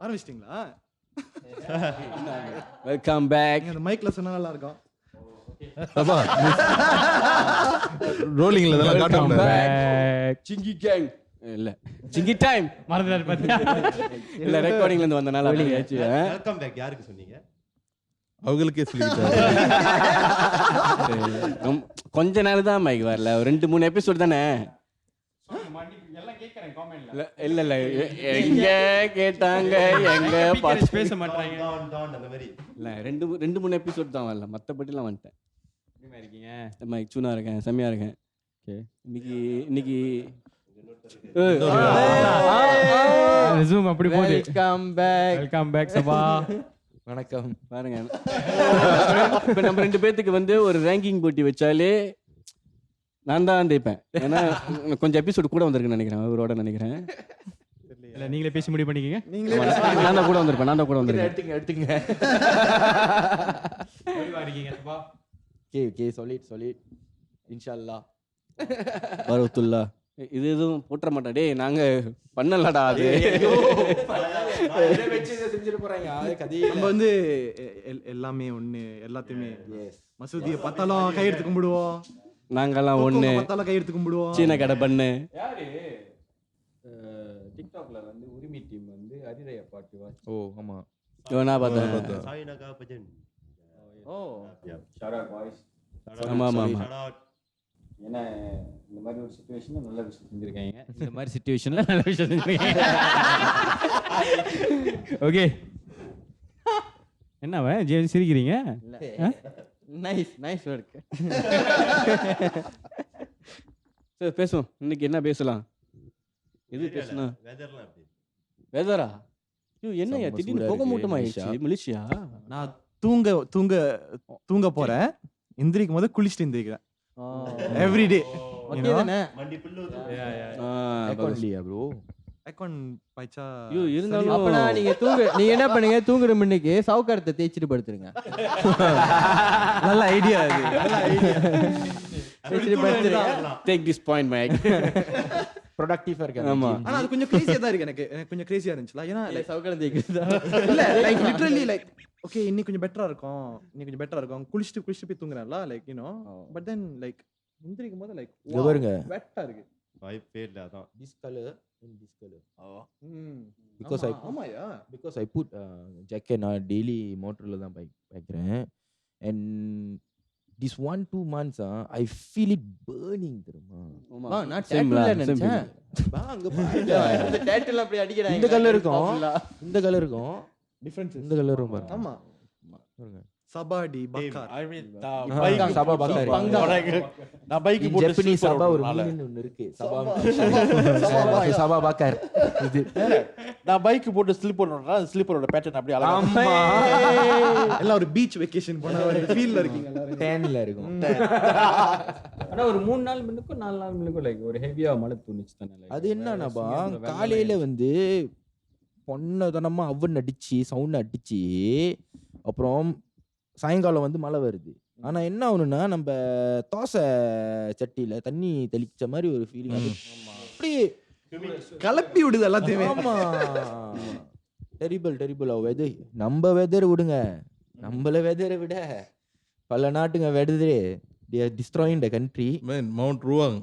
ஆரம்பிச்சிட்டிங்களா? Welcome back. அந்த மைக்ல சொன்னா நல்லா இருக்கும். அப்பா ரோலிங்ல இதெல்லாம் காட்ட முடியாது. சிங்கி கேங் இல்ல சிங்கி டைம் மறந்துடாரு பாத்தியா? இல்ல ரெக்கார்டிங்ல இருந்து வந்தனால அப்படியாச்சு. வெல்கம் பேக் யாருக்கு சொன்னீங்க? அவங்களுக்கே சொல்லிட்டாங்க. கொஞ்ச நாள் தான் மைக் வரல, 2-3 எபிசோட் தானே. இல்ல இல்ல எங்க கேட்டாங்க எங்க பேச மாட்டாங்க அந்த மாதிரி இல்ல 2-3 எபிசோட் தான் வரல, மத்தபடிலாம் வந்துட்டேன். எப்படிமா இருக்கீங்க? மைக் சூனா இருக்கேன், செம்மையா இருக்கேன். ஓகே இன்னைக்கு ரெஸ்யூம் அப்படி போகுது. Welcome back. வெல்கம் பேக் சபா. வணக்கம். பாருங்க இப்போ நம்ம 2 பேத்துக்கு வந்து ஒரு ரேங்கிங் போட்டி வச்சாலே நான் தான் ஜெயிப்பேன். ஏன்னா கொஞ்சம் எபிசோடு கூட வந்திருக்குன்னு நினைக்கிறேன், அவரோட நினைக்கிறேன். இல்ல நீங்களே பேசி முடிவு பண்ணிக்கங்க. நான் தான் கூட வந்திருப்பேன். எடுத்துங்க. எப்படிமா இருக்கீங்க சபா? Okay solid இன்ஷாஅல்லாஹ். வரத்துல்லா இது எதுவும் போட்டுற மாட்டா. டேய் நாங்க பண்ணலடா அது. நம்ம வந்து எல்லாமே ஒண்ணு, எல்லாத்தையுமே மசூதியை பார்த்தாலும் கையெடுத்து கும்பிடுவோம், நாங்கெல்லாம் ஒண்ணு, பார்த்தாலும் கையெடுத்து கும்பிடுவோம். சீன கடை பண்ணு. யாரு டிக்டாக்ல வந்து உரிமை டீம் வந்து ஹரிரையா பாட்டு வாட்ச். ஓ ஆமா. நான் பார்த்தேன். சாய்னகா பஜன். ஓ ஷட் அப் பாய்ஸ். ஆமா. ஏன்னா இந்த மாதிரி ஒரு சிச்சுவேஷன்ல நல்ல விஷயம் செஞ்சிருக்காங்க. இந்த மாதிரி சிச்சுவேஷன்ல நல்ல விஷயம் செஞ்சிருக்காங்க. ஓகே. என்னவா ஜேம்ஸ் சிரிக்கிறீங்க? Nice work. சரி பேசுவோம். இன்னைக்கு என்ன பேசலாம்? எது பேசணும்? வெதர்லாம் எப்படி? வெதரா? ஐயோ என்னையா திடீர்னு புகை மூட்டமாயிடுச்சு மலேசியா. நான் தூங்க போறேன், எந்திரிக்கும் போது குளிச்சுட்டு எந்திரிக்கிறேன். எவ்ரிடே ஓகே தானே? மண்டி புல்லு அக்கவுண்ட்லியா ப்ரோ? அக்கவுண்ட் பைச்சா. ஐயோ இருந்தாலும் அப்பனா நீங்க என்ன பண்ணுங்க, தூங்குற முன்னுக்கு சவுக்காரத்தை தேய்ச்சிட்டு படுத்துருங்க. நல்ல ஐடியா அது. தேய்ச்சிட்டு படுத்துருங்க. Take this point mic. ப்ரொடக்டிவா இருக்கு. ஆமா. ஆனா அது கொஞ்சம் கிரேசியா தான் இருக்கு. எனக்கு கொஞ்சம் கிரேசியா இருந்துச்சுல. ஏன்னா லைக் சவுக்காரம் தேய்க்கிறதா? இல்ல லைக் லிட்டரலி லைக் ஓகே இன்னைக்கு கொஞ்சம் பெட்டரா இருக்கும், குளிச்சுட்டு போய் தூங்குறேன்ல like you know. But then like எந்திரிக்கும் போது லைக் இங்க பாருங்க வெட்டா இருக்கு. வாய்ப்பே இல்ல அதான். this color and this color because I put jacket நான் டெய்லி மோட்டர்ல தான் வைக்கிறேன். and this 1-2 months I feel it burning தெரியுமா? நான் டேட்டூல நினைச்சேன். அங்க பாருங்க இந்த டேட்டூல அப்படி அடிக்குறாங்க. இந்த கலர் இருக்கும் டிஃபரன்ஸ். இந்த கலர் இருக்கும் பாருங்க. ஆமா பாருங்க. சபாடி பக்கார். I mean பைக் சபா பக்கார். நான் பைக் போட்டு ஜப்பனீஸ் சபா ஒரு மீனிங் ஒன்னு இருக்கு. சபா பக்கார். இது நான் பைக் போட்டு ஸ்லிப் பண்ணுறேன். ஸ்லிப்பரோட பேட்டர்ன் அப்படியே அழகா. ஆமா. எல்லாம் ஒரு பீச் வெக்கேஷன் போன ஒரு ஃபீல்ல இருக்கீங்க எல்லாரும். டேன்ல இருக்கும். ஆனா ஒரு 3 நாள் முன்னுக்கும் 4 நாள் முன்னுக்கும் லைக் ஒரு ஹெவியா மழை தூணிச்சு தானே. அது என்னன்னா காலையில வந்து பொன்னதனமா அவன் அடிச்சு சவுண்ட் அடிச்சு அப்புறம் சாயங்காலம் வந்து மழை வருது. ஆனா என்ன ஆகணும்னா நம்ம தோசை சட்டியில தண்ணி தெளிச்ச மாதிரி ஒரு ஃபீலிங். அப்படியே கலப்பி விடுது எல்லாத்தையுமே. ஆமா டெரிபிள் வெதர். நம்ம வெதர் விடுங்க, நம்மள வெதரை விட பல நாட்டுங்க weather they are destroying the country. Man, Mount Ruang.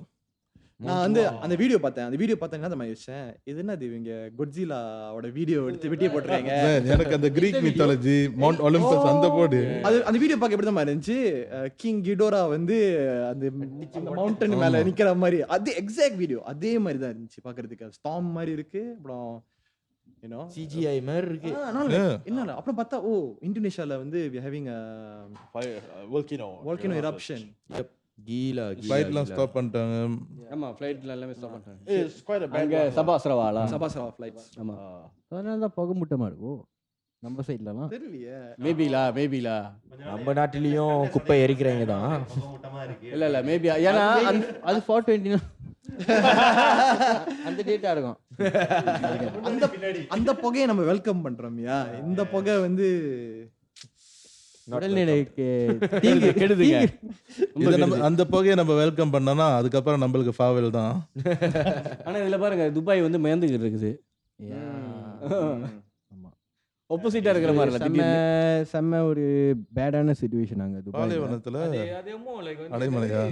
நான் வந்து அந்த வீடியோ பார்த்தேன் என்ன தெரியுமா யோசிச்சேன், இது என்னது இவங்க கொட்ஜிலாவோட வீடியோ எடுத்து வெட்டியே போட்டுருக்காங்க. Man, எனக்கு அந்த கிரீக் மித்தாலஜி மவுண்ட் ஒலிம்பஸ் அந்த போடு அது அந்த வீடியோ பார்க்க எப்படி தான் இருந்துச்சு. கிங் கிடோரா வந்து அந்த மவுண்டன் மேல நிக்கிற மாதிரி அது எக்ஸாக்ட் வீடியோ அதே மாதிரி தான் இருந்துச்சு பார்க்கிறதுக்கு. ஸ்டார்ம் மாதிரி இருக்கு, அப்புறம் CGI மாதிரி இருக்கு. என்ன அப்புறம் பார்த்தா ஓ இந்தோனேஷியால வந்து we are having a volcano eruption. கீலா ஃளைட்லாம் ஸ்டாப் பண்ணிட்டாங்க. ஆமா ஃளைட்ல எல்லாமே ஸ்டாப் பண்ணிட்டாங்க. It's quite a bad அங்க சபாஸ்ரவாலா ஃளைட்ஸ். ஆமா அதனால தான் புகை மூட்டமா இருக்கும் நம்ம சைடுலலாம். தெரியலையே. மேபிலா நம்ம நாட்டிலயும் குப்பை எரிக்கிறாங்க தான். மூட்டமா இருக்கு. இல்ல மேபி ஏன்னா அது 420 அந்த டேட்டா இருக்கும். அந்த புகையை நம்ம வெல்கம் பண்றோம்யா. இந்த புகை வந்து உடல்நிலைக்கு தீங்கு கெடுதுங்க. ரொம்ப இதை நம்ம கெடுது. அந்த புகையை நம்ம வெல்கம் பண்ணோம்னா அதுக்கப்புறம் நம்மளுக்கு ஃபாவல் தான். ஆனா இதுல பாருங்க துபாய் வந்து மயந்துகிட்டு இருக்குது. ஆப்போசிட்டா இருக்கிற மாதிரி இல்ல செம்ம திடீர்னு. செம்ம ஒரு பேடான சுச்சுவேஷன் அங்க துபாய்ல. பாலைவனத்துல அடைமலையா?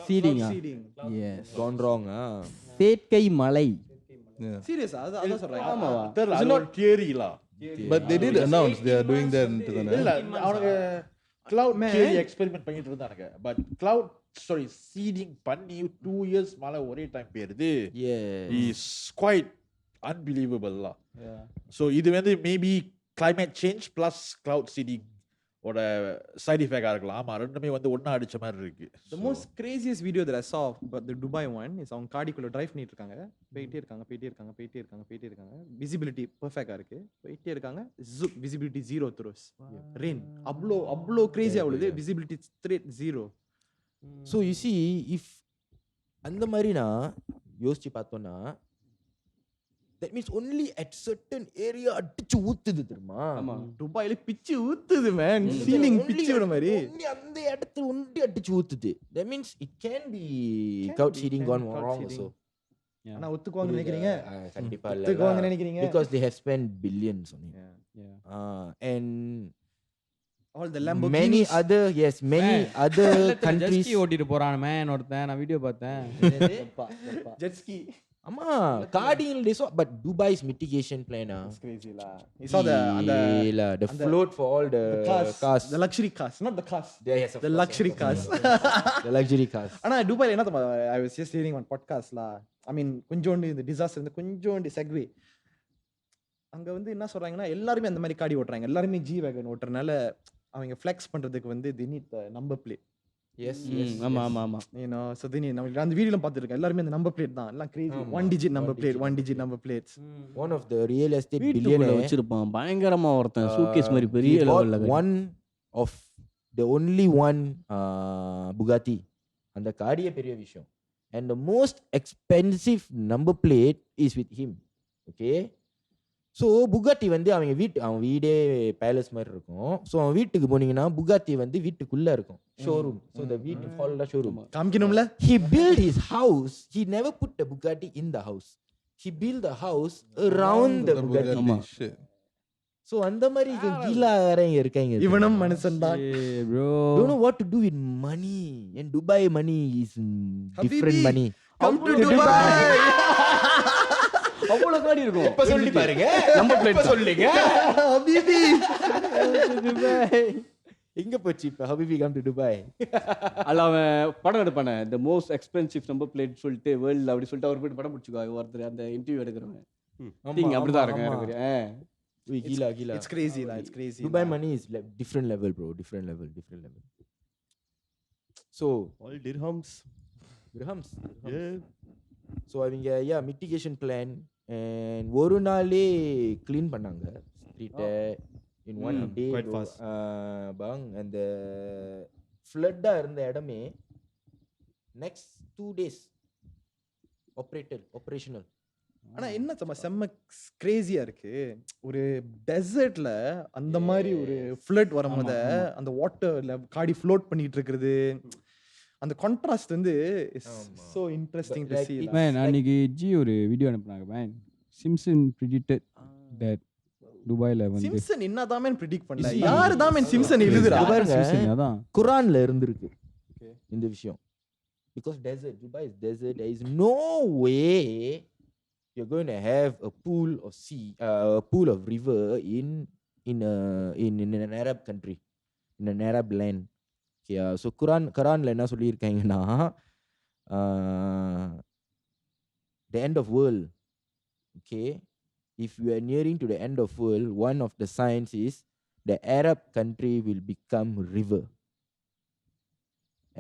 Seeding Seeding. S Khan wrong செயற்கை மலை. சீரியஸா அதான் சொல்றேன். ஆமாவா? தெரியல அது ஒரு theory law. But they did announce they are doing that into the இல்ல அவனுங்க கிளவுட் Man. தியரி எக்ஸ்பெரிமெண்ட் பண்ணிட்டு இருந்தானுங்க. பட் கிளவுட் சீடிங் பண்ணி 2 இயர்ஸ் மேல ஒரே டைம் போயிருது. எஸ் இஸ் குவைட் அன்பிலீவபிள் லா. ஸோ இது வந்து maybe climate change plus cloud seeding ஓட சைடு எஃபெக்டா இருக்கலாம். ஆமா ரெண்டுமே வந்து ஒண்ணா அடிச்ச மாதிரி இருக்கு. The most craziest video that I saw but the Dubai one is அவங்க காடிக்குள்ள டிரைவ் பண்ணிட்டு இருக்காங்க. போயிட்டே இருக்காங்க. விசிபிலிட்டி பெர்ஃபெக்ட்டா இருக்கு. போயிட்டே இருக்காங்க. Visibility 0 throws. ரெயின் அவ்ளோ கிரேசியா உள்ளது. Visibility straight 0. So you see if அந்த மாதிரி நான் யோசிச்சு பார்த்தோன்னா that means only at certain area அடிச்சு ஊத்துது தெரியுமா? ஆமா. துபாயில பிச்சு ஊத்துது man. சீலிங் பிச்சு விட மாதிரி. only அந்த இடத்துல ஒண்டி அடிச்சு ஊத்துது. that means it can be cloud seeding gone wrong also. ஆனா ஒத்துக்குவாங்க நினைக்கிறீங்க? கண்டிப்பா இல்ல. ஒத்துக்குவாங்க நினைக்கிறீங்க? because they have spent billions on it. And all the many Lamborghinis. other other countries ஜஸ்கி ஓட்டிட்டு போறான் மேன் ஒருத்தன், நான் வீடியோ பார்த்தேன். jet ski. ஆமா cardinal days but Dubai's mitigation plan It's crazy la. You saw the the float for all the cars. The luxury cars, not the cars. Yes, of The course, luxury of course. cars. The luxury cars. ஆனா துபாயில என்ன தெரியுமா? I was just hearing on podcast la. I mean கொஞ்சோண்டு இந்த disaster இந்த கொஞ்சோண்டு segue. அங்க வந்து என்ன சொல்றாங்கன்னா எல்லாரும் அந்த மாதிரி காடி ஓட்டுறாங்க. எல்லாரும் ஜி வேகன் ஓட்டுறனால அவங்க ஃப்ளெக்ஸ் பண்றதுக்கு வந்து they need the number plate. Yes. ஆமா. You know, so they need நம்ம அந்த வீடியோல பார்த்திருக்கேன். எல்லாரும் அந்த number plate தான். எல்லாம் crazy. ஆமா. 1 digit number One plate, digit. 1 digit number plates. One of the real estate வீட்டுக்குள்ள billionaire வச்சிருப்பான் பயங்கரமா ஒருத்தன் சூட்கேஸ் மாதிரி he பெரிய bought லெவல்ல. one of the only one Bugatti. அந்த காடியே பெரிய விஷயம். And the most expensive number plate is with him. Okay? So Bugatti வந்து அவன் வீடே பேலஸ் மாதிரி இருக்கும். ஸோ அவன் வீட்டுக்கு போனீங்கன்னா புகாட்டி வந்து வீட்டுக்குள்ள இருக்கும் ஷோரூம். ஸோ இந்த வீட்டு ஹால்ல showroom காமிக்கணும்ல? he built his house. He never put the Bugatti in the house. He built the house around the Bugatti. ஆமா. Shit. ஸோ அந்த மாதிரி கீழாரங்க இருக்காங்க. இவனும் மனுஷன் தான். Bro don't know what to do with money. And Dubai money is different Habibi, money. come to Dubai. அவ்வளவு காடி இருக்கும். இப்ப சொல்லி பாருங்க. Number plate தான். சொல்லுங்க. Habibi. எங்க போச்சு இப்ப ஹபிபி கம் டு துபாய்? அல்ல அவன் படம் எடுப்பானே the most expensive number plate சொல்லிட்டு வேர்ல்ட்ல அப்படி சொல்லிட்டு அவர் போய் படம் பிடிச்சுக்கோ ஒருத்தர் அந்த இன்டர்வியூ எடுக்கிறவங்க. திங்க அப்படிதான் இருக்கு. கீழா It's crazy la. It's crazy. Dubai money is like different level bro, different level. So All dirhams. dirhams. Yeah. So அவங்க mitigation plan and ஒரு நாளே க்ளீன் பண்ணாங்க ஸ்ட்ரீட்டை in one day. Quite fast. bang and the flood இருந்த இடமே next 2 days operational. ஆனா என்ன செம்ம Grazia இருக்கு. ஒரு டெசர்ட்ல அந்த மாதிரி ஒரு ஃப்ளட் வரும்போது அந்த வாட்டர்ல காடி ஃப்ளோட் பண்ணிட்டு இருக்குது. அந்த கான்ட்ராஸ்ட் வந்து so interesting to Like see. it's- man அன்னைக்கு ஜி ஒரு வீடியோ அனுப்புனாங்க மேன். சிம்சன் predicted that துபாயில வந்து சிம்சன் என்னதான் மேன் பிரெடிக்ட் பண்ணல? See, யாரு தான் மேன் சிம்சன் எழுதுறா? இது பாருங்க. சிம்சன் அதான் குரான்ல இருந்திருக்கு இந்த விஷயம். Because desert, Dubai is desert. There is no way you're going to have a pool of sea, a pool of river in an Arab country, in an Arab land. Okay, so Quranல என்ன சொல்லியிருக்காங்கன்னா the end of world. Okay, if you are nearing to the end of world, one of the signs is the Arab country will become river.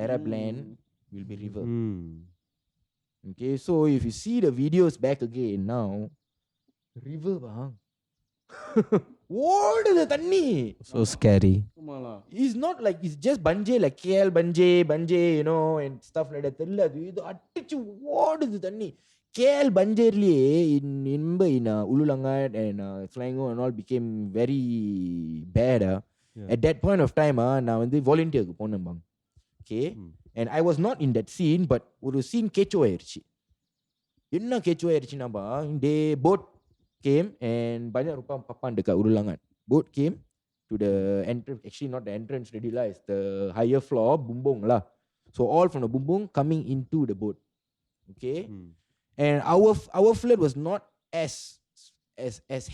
Arab land will be river. Okay, so if you see the videos back again now, river bang. ஓடுது தண்ணி. so scary. It's not like it's just banje like KL banje you know and stuff like that. தெரியல அது இது அடிச்சு ஓடுது தண்ணி. KL Banjarliye in Ululangat and Selangor and all became very bad. Yeah. At that point of time, நான் வந்து volunteer போனேன் bang. Okay. And I was not in that scene, but ஒரு scene கேச்சோ ஆயிருச்சு. என்ன கேச்சோ ஆயிருச்சுன்னா they boat came and banyak rupa papan dekat Ululangat. Boat came to the entrance, actually not the entrance ready lah, it's the higher floor, bumbung lah. So all from the bumbung coming into the boat. Okay. And our flood was not as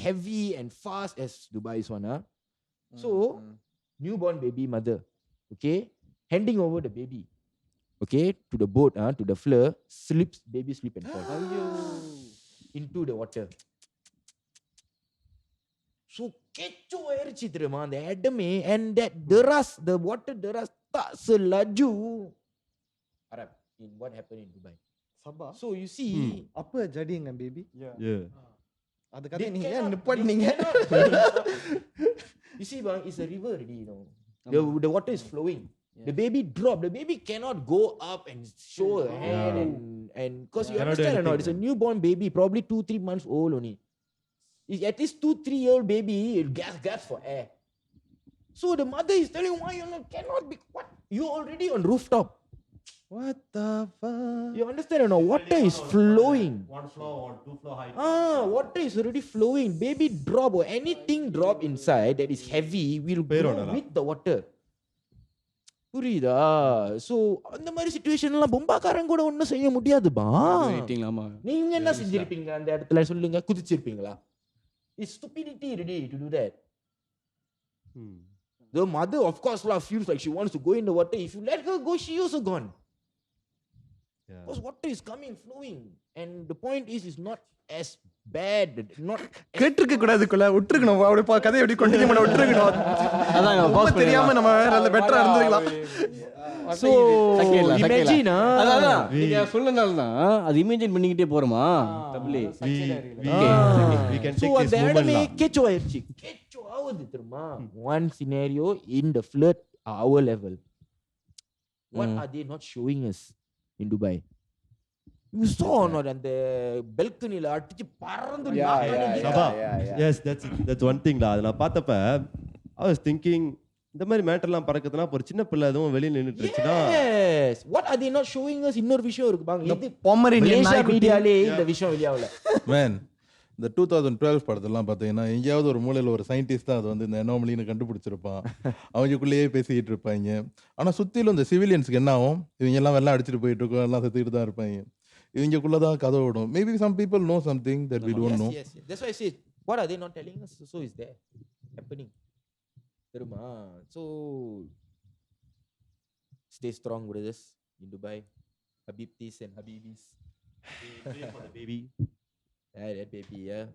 heavy and fast as Dubai's one. So newborn baby mother, okay, handing over the baby, okay, to the boat, to the floor, baby slip and fall into the water. So kecoh airchi terima அந்த இடமே, and that deras, the water deras tak selaju Arab in what happened in Dubai. Sabah. So you see, அப்ப ஜடிங்க baby. Yeah. அது they கதை நீங்க cannot- ஏன் நிப்பாட்டினீங்க? you see bang, it's a river already, you know. The water is flowing. The baby drop. The baby cannot go up and show her hand and because you Cannot do understand or not, anything, it's a newborn baby, probably 2-3 months old only. It's at least 2-3-year-old baby, it gasp for air. So the mother is telling, why you cannot be, what? You're already on rooftop. What the fuck? You understand or not? Water is flowing. One floor or two floor height. Water is already flowing. Baby drop or anything drop inside that is heavy will go with the water. புரியுதா? So அந்த மாதிரி சுச்சுவேஷன்லாம் பொம்பாக்காரன் கூட ஒன்றும் செய்ய முடியாதுப்பா. வெயிட்டிங்லாமா? நீங்க என்ன செஞ்சிருப்பீங்க அந்த இடத்துல சொல்லுங்க? குதிச்சிருப்பீங்களா? It's stupidity really to do that. The mother of course feels like she wants to go in the water. If you let her go, she also gone. Yeah. Because water is coming, flowing. And the point is, it's not as bad. Not கேட்டிருக்க கூடாதுக்குள்ள விட்டுருக்கணும். அப்படி கதையை எப்படி continue பண்ண விட்டுருக்கணும். அதான் ரொம்ப pass தெரியாம நம்ம நல்ல பெட்டரா இருந்திருக்கலாம். So imagine அதான் நீங்க சொன்னனால தான் அது இமேஜின் பண்ணிக்கிட்டே போறோமா தபிலே. We can so take அந்த this moment இடமே lah. கேச்சோ ஆயிடுச்சு. கேச்சோ ஆகுது தெரியுமா? One scenario in the flood our level. What are they not showing us in Dubai? You saw or not அந்த balcony-ல அடிச்சு பறந்து Sabah. Yes, that's one thing lah. அது நான் பார்த்தப்ப I was thinking இந்த மாதிரி மேட்டர்லாம் பறக்குதுன்னா ஒரு சின்ன பிள்ளை எதுவும் வெளியில நின்னுட்டு இருந்துச்சுன்னா Yes. What are they not showing us? இன்னொரு விஷயம் இருக்கு பாங்க. இது பொமரேனியன் மலேசியா நாய்க்குட்டி. மீடியாலே இந்த விஷயம் வெளியாகல. மேன் இந்த 2012 படத்தெல்லாம் பார்த்தீங்கன்னா எங்கேயாவது ஒரு மூலையில் ஒரு சயின்டிஸ்ட் தான் அது வந்து இந்த அனாமலின்னு கண்டுபிடிச்சிருப்பான். அவங்களுக்குள்ளேயே பேசிக்கிட்டு இருப்பாங்க. ஆனால் சுற்றிலும் இந்த சிவிலியன்ஸ்க்கு என்ன ஆகும்? இவங்க எல்லாம் வெள்ளம் அடிச்சுட்டு போயிட்டு இருக்கோம், எல்லாம் செத்துக்கிட்டு தான் இருப்பாங்க. இவங்களுக்குள்ள தான் கதை விடும். Maybe some people know something that we don't know. Yes. That's why I said, what are they not telling us? So is there happening. தெரியுமா? So stay strong brothers in Dubai. Habibtis and Habibis. pray for the baby. That baby, yeah.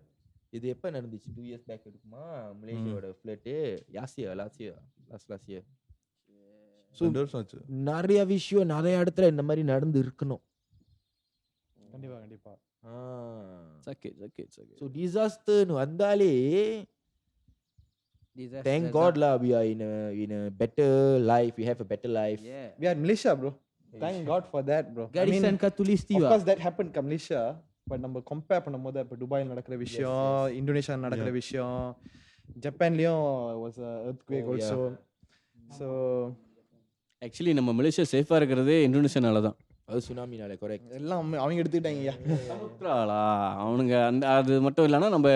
இது எப்போ நடந்துச்சு? 2 years back இருக்குமா மலேசியாவோட flood? Last year. So 2 வருஷம் ஆச்சு. நிறைய விஷயம் நிறைய இடத்துல இந்த மாதிரி நடந்து இருக்கணும். கண்டிப்பா. ஸோ டிசாஸ்டர்னு வந்தாலே thank God lah, we are in a better life. We have a better life. We are in Malaysia, bro. Thank God for that, bro. Garisan of Katulistiwa. course that happened in Malaysia, but நம்ம compare பண்ணும்போது இப்ப துபாயில நடக்கிற விஷயம், Indonesia நடக்கிற விஷயம், ஜப்பான்லயும் was a earthquake also. So actually நம்ம Malaysia சேஃபா இருக்கிறதே இந்தோனேஷியானால தான். அது சுனாமினால கரெக்ட். எல்லாம் அவங்க எடுத்துக்கிட்டாங்கய்யா. சமுத்திராலா அவனுங்க அந்த அது மட்டும் இல்லைன்னா நம்ம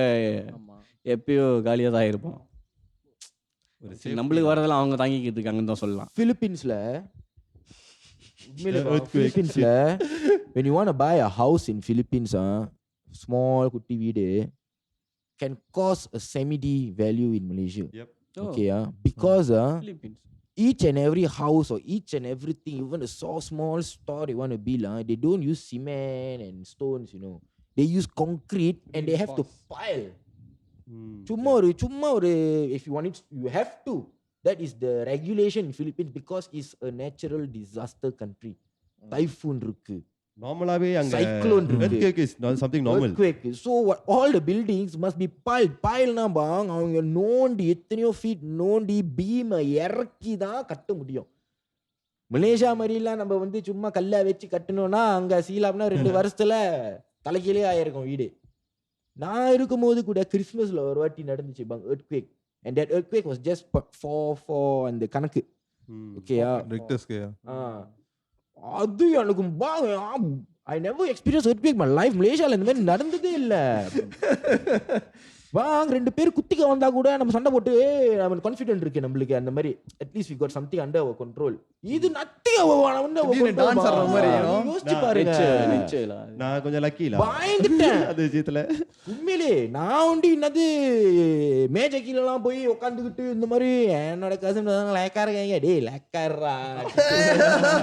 எப்பயோ காலியாக தான் இருப்போம். நம்மளுக்கு வரதெல்லாம் அவங்க தாங்கிக்கிட்டு இருக்காங்கன்னு தான் சொல்லலாம். பிலிப்பீன்ஸ்ல Earthquake. when you want to buy a house in Philippines, small குட்டி வீடு can cost a semi-D value in Malaysia. Yep. Okay, because Philippines. each and every house or each and everything, even a small store they want to build, they don't use cement and stones, you know. They use concrete and they have to pile. சும்மா ஒரு if you want it, you have to. That is the regulation in Philippines because it's a natural disaster country. Typhoon இருக்கு. நார்மலாவே அங்க Cyclone இருக்கு. earthquake is not something normal. Earthquake. So all the buildings must be piled. Pileனா பாங்க அவங்க நோண்டி எத்தனையோ feet நோண்டி பீமை இறக்கி தான் கட்ட முடியும். மலேசியா மாதிரிலாம் நம்ம வந்து சும்மா கல்லை வச்சு கட்டணும்னா அங்க சீலாப்னா 2 வருஷத்துல தலைக்கீழே ஆயிருக்கும் வீடு. நான் இருக்கும்போது கூட கிறிஸ்மஸ்ல ஒரு வாட்டி நடந்துச்சு பாங்க earthquake, and that earthquake was just 4 அந்த கணக்கு. ஓகேயா, Richter scale. அது எனக்கு I never experienced earthquake my life. மலேசியால இந்த மாதிரி நடந்ததே இல்ல. வாங்க 2 பேர் குத்திக்க வந்தா கூட நம்ம சண்டை போட்டு நம்ம கான்ஃபிடென்ட் இருக்கு நம்மளுக்கு, அந்த மாதிரி at least we got something under our control. இது நத்திங் டான்ஸ் ஆடுற மாதிரி யோசிச்சு பாருங்க. நான் கொஞ்சம் லக்கில பயந்துட்டேன் அந்த விஷயத்துல. உண்மையிலே நான் வந்து என்னது மேஜை கீழெல்லாம் போய் உட்காந்துக்கிட்டு இந்த மாதிரி என்னோட கசன் லேக்கா இருக்காங்க, டே லேக்காரா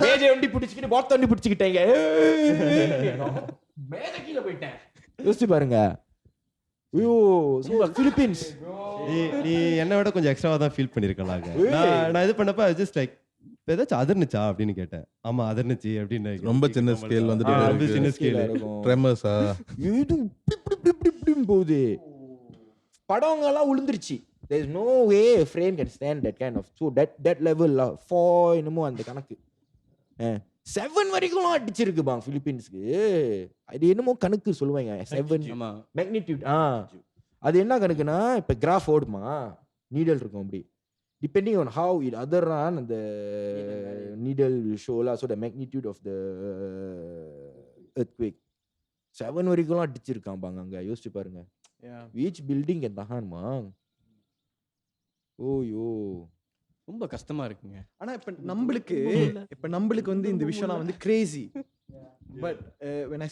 மேஜை வண்டி பிடிச்சிக்கிட்டு பாத்த வண்டி பிடிச்சிக்கிட்டேங்க, மேஜை கீழே போயிட்டேன். யோசிச்சு பாருங்க. ஐயோ பிலிப்பீன்ஸ் நீ என்னை விட கொஞ்சம் எக்ஸ்ட்ராவா தான் ஃபீல் பண்ணிருக்கலாங்க. நான் இது பண்ணப்ப ஜஸ்ட் லைக் ஏதாச்சும் அதர்னுச்சா அப்படின்னு கேட்டேன். ஆமா அதர்னுச்சு அப்படின்னு. ரொம்ப சின்ன ஸ்கேல் வந்துட்டு ரொம்ப சின்ன ஸ்கேல் ட்ரெமர்ஸா இது இப்படி போகுது. படங்க எல்லாம் உளுந்துருச்சு. there is no way a frame can stand that kind of, so that level 4 என்னமோ அந்த கணக்கு 7 வரைக்கும் அடிச்சிருக்கு பாங்க பிலிப்பீன்ஸ்க்கு. அது என்னமோ கணக்கு சொல்லுவாங்க 7 மேக்னிடியூட். அது என்ன கணக்குனா இப்ப கிராஃப் ஓடுமா, நீடல் இருக்கும் அப்படி, depending on how it other run and the needle will show la, so the magnitude of the earthquake 7 வரைக்கும் அடிச்சிருக்கான் பாங்க அங்க. யோசிச்சு பாருங்க. which building can tahan mang. OYO ரொம்ப கஷ்டமா இருக்குங்க. ஆனா இப்ப நம்மளுக்கு வந்து இந்த விஷயம்லாம் வந்து Crazy. But when I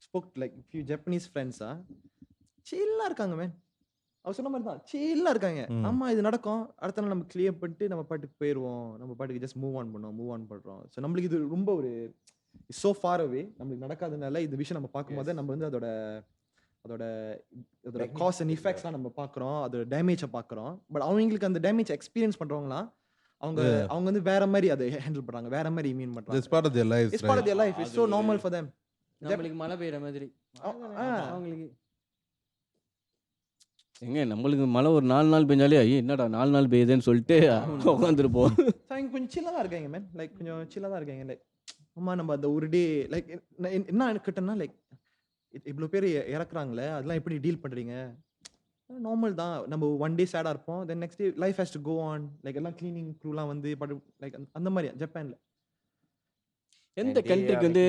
spoke like few Japanese friends சில்லா இருக்காங்க மேன். அவர் சொன்ன மாதிரி தான் சில்லா இருக்காங்க. ஆமா இது நடக்கும், அடுத்த நாள் நம்ம கிளியர் பண்ணிட்டு நம்ம பாட்டுக்கு போயிடுவோம், நம்ம பாட்டுக்கு ஜஸ்ட் மூவ் ஆன் பண்றோம். ஸோ நம்மளுக்கு இது ரொம்ப ஒரு so far away, நம்மளுக்கு நடக்காதனால இந்த விஷயம் நம்ம பார்க்கும்போது நம்ம வந்து அதோட காஸ் அண்ட் இஃபெக்ட்ஸ்லாம் நம்ம பார்க்குறோம், அதோட டேமேஜை பார்க்குறோம். பட் அவங்களுக்கு அந்த டேமேஜ் எக்ஸ்பீரியன்ஸ் பண்றவங்களாம் அவங்க வந்து வேற மாதிரி அதை ஹேண்டில் பண்றாங்க, வேற மாதிரி இம்யூன் பண்றாங்க. It's part of their lives. It's part of their life. It's so normal for them. நம்மளுக்கு மழை பெய்யற மாதிரி அவங்களுக்கு நம்மளுக்கு மழை ஒரு 4 நாள் பெஞ்சாலே என்னடா 4 நாள் பெய்யுதுன்னு சொல்லிட்டு உட்காந்துருப்போம். கொஞ்சம் சில்லாக தான் இருக்காங்க மேன், லைக் கொஞ்சம் சில்லாக தான் இருக்காங்க. லைக் அம்மா நம்ம அந்த ஒரு டே லைக் என்ன கிட்டனா லைக் இவ்வளோ பேர் இறக்குறாங்களே அதெல்லாம் எப்படி டீல் பண்ணுறீங்க? நார்மல் தான், நம்ம 1 டே சேடாக இருப்போம், then next day life has to go on. Like எல்லாம் கிளீனிங் க்ரூலாம் வந்து லைக் அந்த மாதிரி ஜப்பான்ல. எந்த கண்ட்ரிக்கு வந்து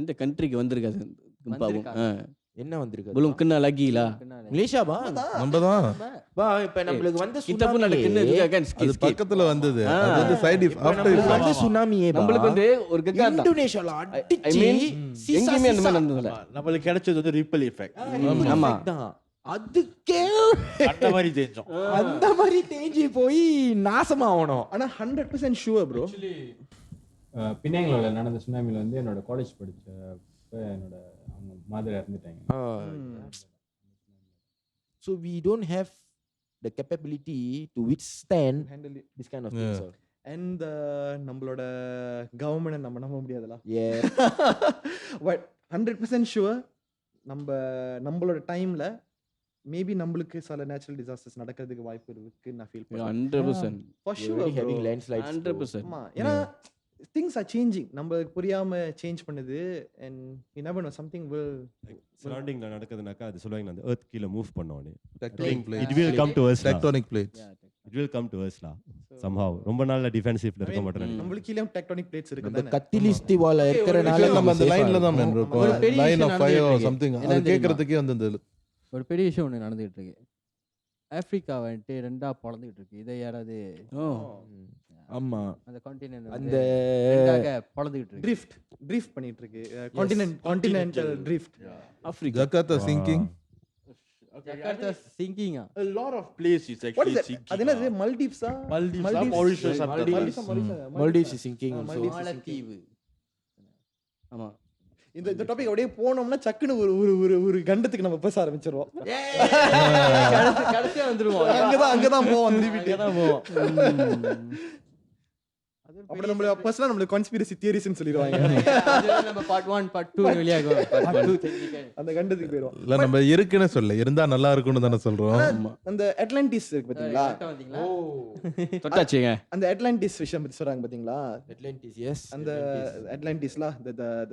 எந்த கண்ட்ரிக்கு வந்திருக்காது என்ன வந்திருக்கு? புலும் கிண்ணா லகிலா மலேசியா பா நம்மதான் பா. இப்ப நம்மளுக்கு வந்து கிட்டப்பு நல்ல கிண்ண இருக்காங்க. அது பக்கத்துல வந்தது. அது வந்து சைடு ஆஃப்டர் வந்து சுனாமியே பா. நம்மளுக்கு வந்து ஒரு கக்கா இந்தோனேஷியால அடிச்சு எங்கேயுமே அந்த மாதிரி நடந்ததில்ல. நம்மளுக்கு கிடைச்சது வந்து ரிப்பல் எஃபெக்ட். ஆமா அதுக்கே அந்த மாதிரி தேஞ்சி போய் நாசமாகணும். ஆனா 100% ஷூர் ப்ரோ. பின்னாங்கல நடந்த சுனாமில வந்து என்னோட காலேஜ் படிச்சப்ப என்னோட அவங்க மாதிரி இறந்துட்டாங்க. So we don't have the capability to withstand handle it. this kind of things. And நம்மளோட கவர்மெண்ட் நம்ம நம்ப முடியாதுல. Yeah. பட் 100% ஷூர் நம்மளோட டைம்ல மேபி நம்மளுக்கு சில நேச்சுரல் டிசாஸ்டர்ஸ் நடக்கிறதுக்கு வாய்ப்பு இருக்கு நான் ஃபீல் பண்றேன். 100% for sure having landslides 100%. ஆமா, ஏன்னா things are changing, நம்ம புரியாம சேஞ்ச் பண்ணுது. and you never know something will சரௌண்டிங்ல நடக்குதுனாக்கா அது சொல்லுவாங்க அந்த எர்த் கீழ move பண்ணோனே. tectonic plates. It will come to us. Tectonic plates. It will come to us la. Somehow ரொம்ப நாள்ல டிஃபென்சிவ்ல இருக்க மாட்டேன். நம்மளுக்கு கீழ டெக்டோனிக் பிளேட்ஸ் இருக்கு அந்த தானே. கத்திலிஸ்தி வால இருக்கறனால நம்ம அந்த லைன்ல தான் மேன் இருக்கோம். ஒரு பெரிய லைன் ஆஃப் விஷயம் ஃபயர் நடந்துட்டு சம்திங் இருக்கு. அது கேக்குறதுக்கே வந்து ஒரு பெரிய விஷயம் ஒன்று நடந்துகிட்டு இருக்கு. ஆப்பிரிக்கா வந்துட்டு 2ஆ பிளந்துகிட்டு இருக்கு. இதை யாராவது ஆமா அந்த கான்டினென்ட் அந்த பிளந்துகிட்டு இருக்கு. ட்ரிஃப்ட் பண்ணிட்டு இருக்கு. Continental drift. Africa Jakarta sinking. Jakarta சிங்கிங்கா? a lot of places What actually is that? sinking. அது என்னது? மல்டிவ்ஸா? Mauritius Maldives is sinking. மாலத்தீவு. ஆமா. இந்த டாபிக் அப்படியே போனோம்னா சக்குன்னு ஒரு கண்டத்துக்கு நம்ம பேச ஆரம்பிச்சிருவோம். கடைசியா வந்துருவோம். அங்கதான் போவோம் திருப்பிட்டு. அங்கதான் போவோம். அது அப்புறம் நம்மள பர்சனலா நம்மளுக்கு கான்ஸ்பிரசி தியரிஸ்னு சொல்லிடுவாங்க. அதெல்லாம் நம்ம பார்ட் 1 பார்ட் 2 வெளியாகும். பார்ட் 2 தெரிஞ்சுக்க. அந்த கண்டத்துக்கு போயிடும். இல்ல நம்ம இருக்குன்னு சொல்ல இருந்தா நல்லா இருக்கும்னு தானே சொல்றோம். அந்த அட்லாண்டிஸ் இருக்கு பாத்தீங்களா? வந்தீங்களா? தொட்டாச்சுங்க. அந்த அட்லாண்டிஸ் விஷயம் பத்தி சொல்றாங்க பாத்தீங்களா? Atlantis, yes. அந்த அட்லாண்டிஸ்ல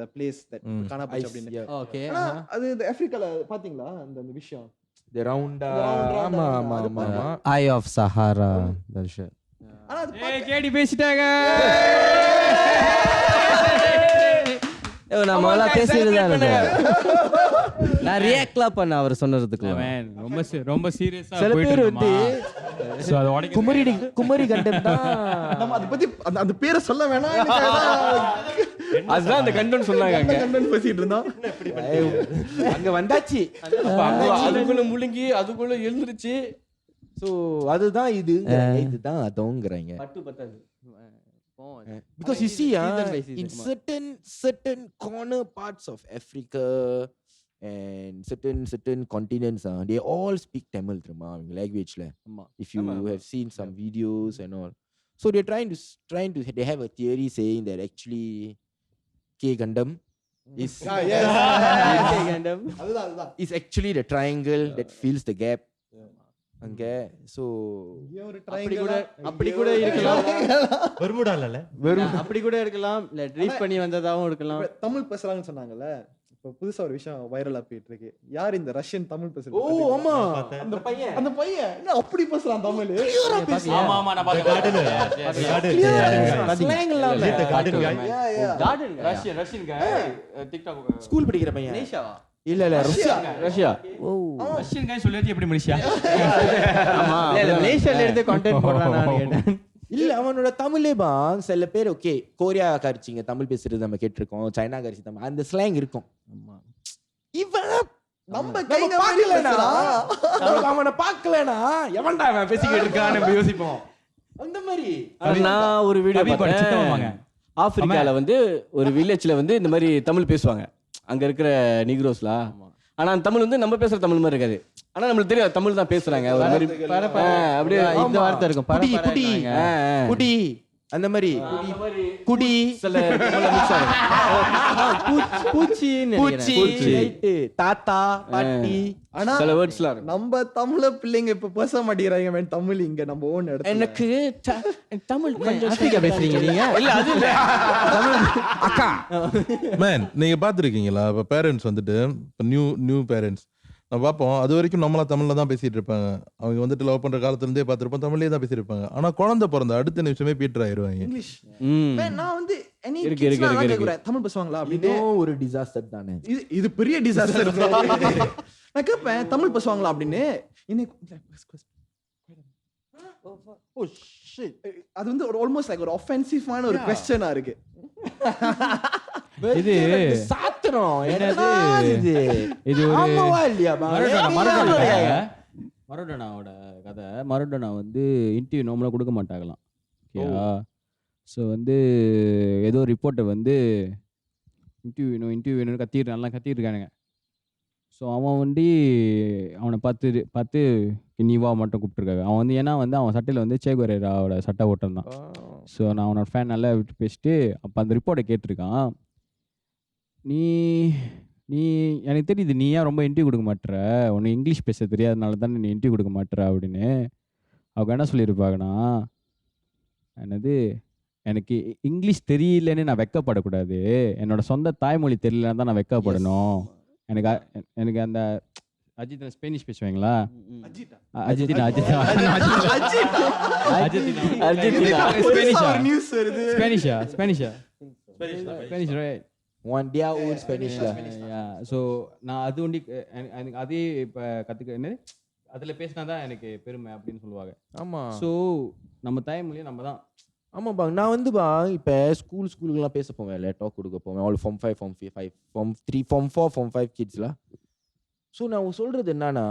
the place that காணாபோச்சு Ice, அப்படின்னு. yeah. ஓகே. ஆனா அது இந்த ஆப்பிரிக்கால பாத்தீங்களா அந்த விஷயம்? The round, round, ஆமா round, ஆமா அது ஆமா ஆமா. Eye of Sahara. That's it. ஆனா அது ஏய் கேடி பேசிட்டாங்க. நம்ம எல்லாம் பேசிட்டு நான் ரியாக்ட்லாம் பண்ண அவர் சொன்னதுக்கு. Man, ரொம்ப சீரியஸா சில போயிட்டு பேர் இருக்குமா? வந்து So அது உடைக்க குமரி கண்டம் தான். நம்ம அத பத்தி அந்த பேரை சொல்ல வேணாம். அதுதான் அந்த கண்டென்ட் சொன்னாங்க அங்க. கண்டென்ட் பேசிட்டு இருந்தோம். அங்க வந்தாச்சு. அப்ப அதுக்குள்ள முழுங்கி அதுக்குள்ள எழுந்துருச்சு. ஸோ அதுதான் இதுதான் அதோங்கிறாங்க. பட்டு பத்தாது. Because you see, Season by season. in certain corner parts of Africa and certain continents, they all speak Tamil, தெரியுமா அவங்க languageல. If you have seen some videos and all, so they're trying to they have a theory saying that actually K Gundam is அதுதான் is actually the triangle that fills the gap. அங்க so அப்படி கூட இருக்கலாம். வருமுடால அப்படி கூட இருக்கலாம். இல்ல treat பண்ணி வந்ததாவும் இருக்கலாம். இப்ப தமிழ் பேசுறாங்கன்னு சொன்னாங்கல்ல. இப்ப புதுசா ஒரு விஷயம் வைரலா போயிட்டு இருக்கு. யார் இந்த ரஷ்யன் தமிழ் பேசுறது? ஓ ஆமா அந்த பையன் என்ன அப்படி பேசுறான் தமிழ்? ஆமா ஆமா நான் பாத்தேன். ஸ்லாங் இல்லாம garden Russian guy TikTok school படிக்கிற பையன். நேஷாவா? இல்ல ரஷ்யா. ஓ ரஷ்யன் guy சொல்லிட்டு எப்படி மனுஷியா? ஆமா. இல்ல மலேசியால இருந்து கண்டென்ட் போடுறான் நான் கேட்டேன். இல்ல அவனோட தமிழே சில பேர் ஓகே கோரியா காரிச்சிங்க தமிழ் பேசுறது நம்ம கேட்டிருக்கோம், சைனா காரிச்சி தமிழ் அந்த ஸ்லாங் இருக்கும். இவன் நம்ம அவனை பார்க்கலனா எவன்டா அவன் பேசிக்கிட்டு இருக்கான்னு நம்ம யோசிப்போம். அந்த மாதிரி நான் ஒரு வீடியோ சித்தமாங்க. பார்த்தேன். ஆப்பிரிக்கால வந்து ஒரு வில்லேஜ்ல வந்து இந்த மாதிரி தமிழ் பேசுவாங்க. அங்க இருக்கிற நீக்ரோஸ்லாம். ஆனா அந்த தமிழ் வந்து நம்ம பேசுற தமிழ் மாதிரி இருக்காது. ஆனா நம்மளுக்கு தெரியும் தமிழ் தான் பேசுறாங்க. ஒரு மாதிரி அப்படியே இந்த வார்த்தை இருக்கும். குடி குடி குடி அந்த மாதிரி குடி சில தமிழ்ல mix ஆகும். பூச்சி ரைட்டு தாத்தா பாட்டி. ஆனா சில வேர்ட்ஸ்லாம் இருக்கு. நம்ம தமிழ பிள்ளைங்க இப்ப பேச மாட்டேங்கிறாங்க. man. தமிழ் இங்க நம்ம ஓன் இடத்துல. எனக்கு தமிழ் கொஞ்சம் ஆப்பிரிக்கா பேசுறீங்க நீங்க? இல்ல அது இல்ல. அக்கா மேன் நீங்க பாத்துருக்கீங்களா? இப்போ பேரண்ட்ஸ் வந்துட்டு இப்போ நியூ பேரண்ட்ஸ் நம்ம பார்ப்போம். அது வரைக்கும் நம்மளா தமிழ்ல தான் பேசிட்டு இருப்பாங்க. அவங்க வந்துட்டு லவ் பண்ற காலத்துல இருந்தே பார்த்துருப்போம் தமிழ்லயே தான் பேசிட்டு இருப்பாங்க. ஆனா குழந்தை பிறந்த அடுத்த நிமிஷமே பீட்டர் ஆயிருவாங்க. இங்கிலீஷ். ம். man, நான் வந்து any இருக்கு, kids இருக்கு, நான் இருக்கு, கேக்குறேன். தமிழ் பேசுவாங்களா அப்படின்னு. இதுவும் ஒரு டிசாஸ்டர் தானே. இது பெரிய டிசாஸ்டர். நான் கேட்பேன் தமிழ் பேசுவாங்களா அப்படின்னு. அது வந்து ஒரு ஆல்மோஸ்ட் லைக் ஒரு ஆஃபென்சிவான ஒரு क्वेश्चनா இருக்கு. இது சாத்திரம் என்னது? இது இது ஒரு ஆமாவா இல்லையா மரடோனாவோட கதை. மரடோனா வந்து இன்டர்வியூ நார்மலாக கொடுக்க மாட்டாங்களாம். ஓகேயா? ஸோ வந்து ஏதோ ரிப்போர்ட்டர் வந்து இன்டர்வியூ வேணும்னு நல்லா கத்திட்டு இருக்கானுங்க. ஸோ அவன் வந்து அவனை பார்த்து நீவா மட்டும் கூப்பிட்டுருக்காங்க. அவன் வந்து ஏன்னா வந்து அவன் சட்டையில் வந்து சேகுவரேராவோட சட்டை ஓட்டிருந்தான். ஸோ நான் அவனோட ஃபேன் நல்லா விட்டு பேசிட்டு அப்போ அந்த ரிப்போர்ட்டை கேட்டிருக்கான். நீ நீ எனக்கு தெரியுது நீ ஏன் ரொம்ப இன்டர்வியூ கொடுக்க மாட்டுற, உனக்கு இங்கிலீஷ் பேச தெரியாதனால தானே நீ இன்டர்வியூ கொடுக்க மாட்டுற அப்படின்னு. அவங்க என்ன சொல்லியிருப்பாங்கன்னா, என்னது எனக்கு இங்கிலீஷ் தெரியலன்னு நான் வெக்கப்படக்கூடாது, என்னோட சொந்த தாய்மொழி தெரியலன்னு தான் நான் வெக்கப்படணும். எனக்கு அந்த அஜித் ஸ்பெனிஷ் பேசுவாங்களா? அஜித்தினா Spanish right. One day own ஸ்பெனிஷ்ல. ஸோ நான் அது ஒண்டி எனக்கு அதே இப்போ கற்றுக்க என்னது அதில் பேசினா தான் எனக்கு பெருமை அப்படின்னு சொல்லுவாங்க. ஆமாம். ஸோ நம்ம தாய்மொழியை நம்ம தான். ஆமாப்பா நான் வந்து இப்போ ஸ்கூலுக்குலாம் பேச போவேன், டாக் கொடுக்க போவேன். All form 5 form 5 form 3 form 4 form 5 கிட்ஸ்லாம். ஸோ நான் சொல்கிறது என்னன்னா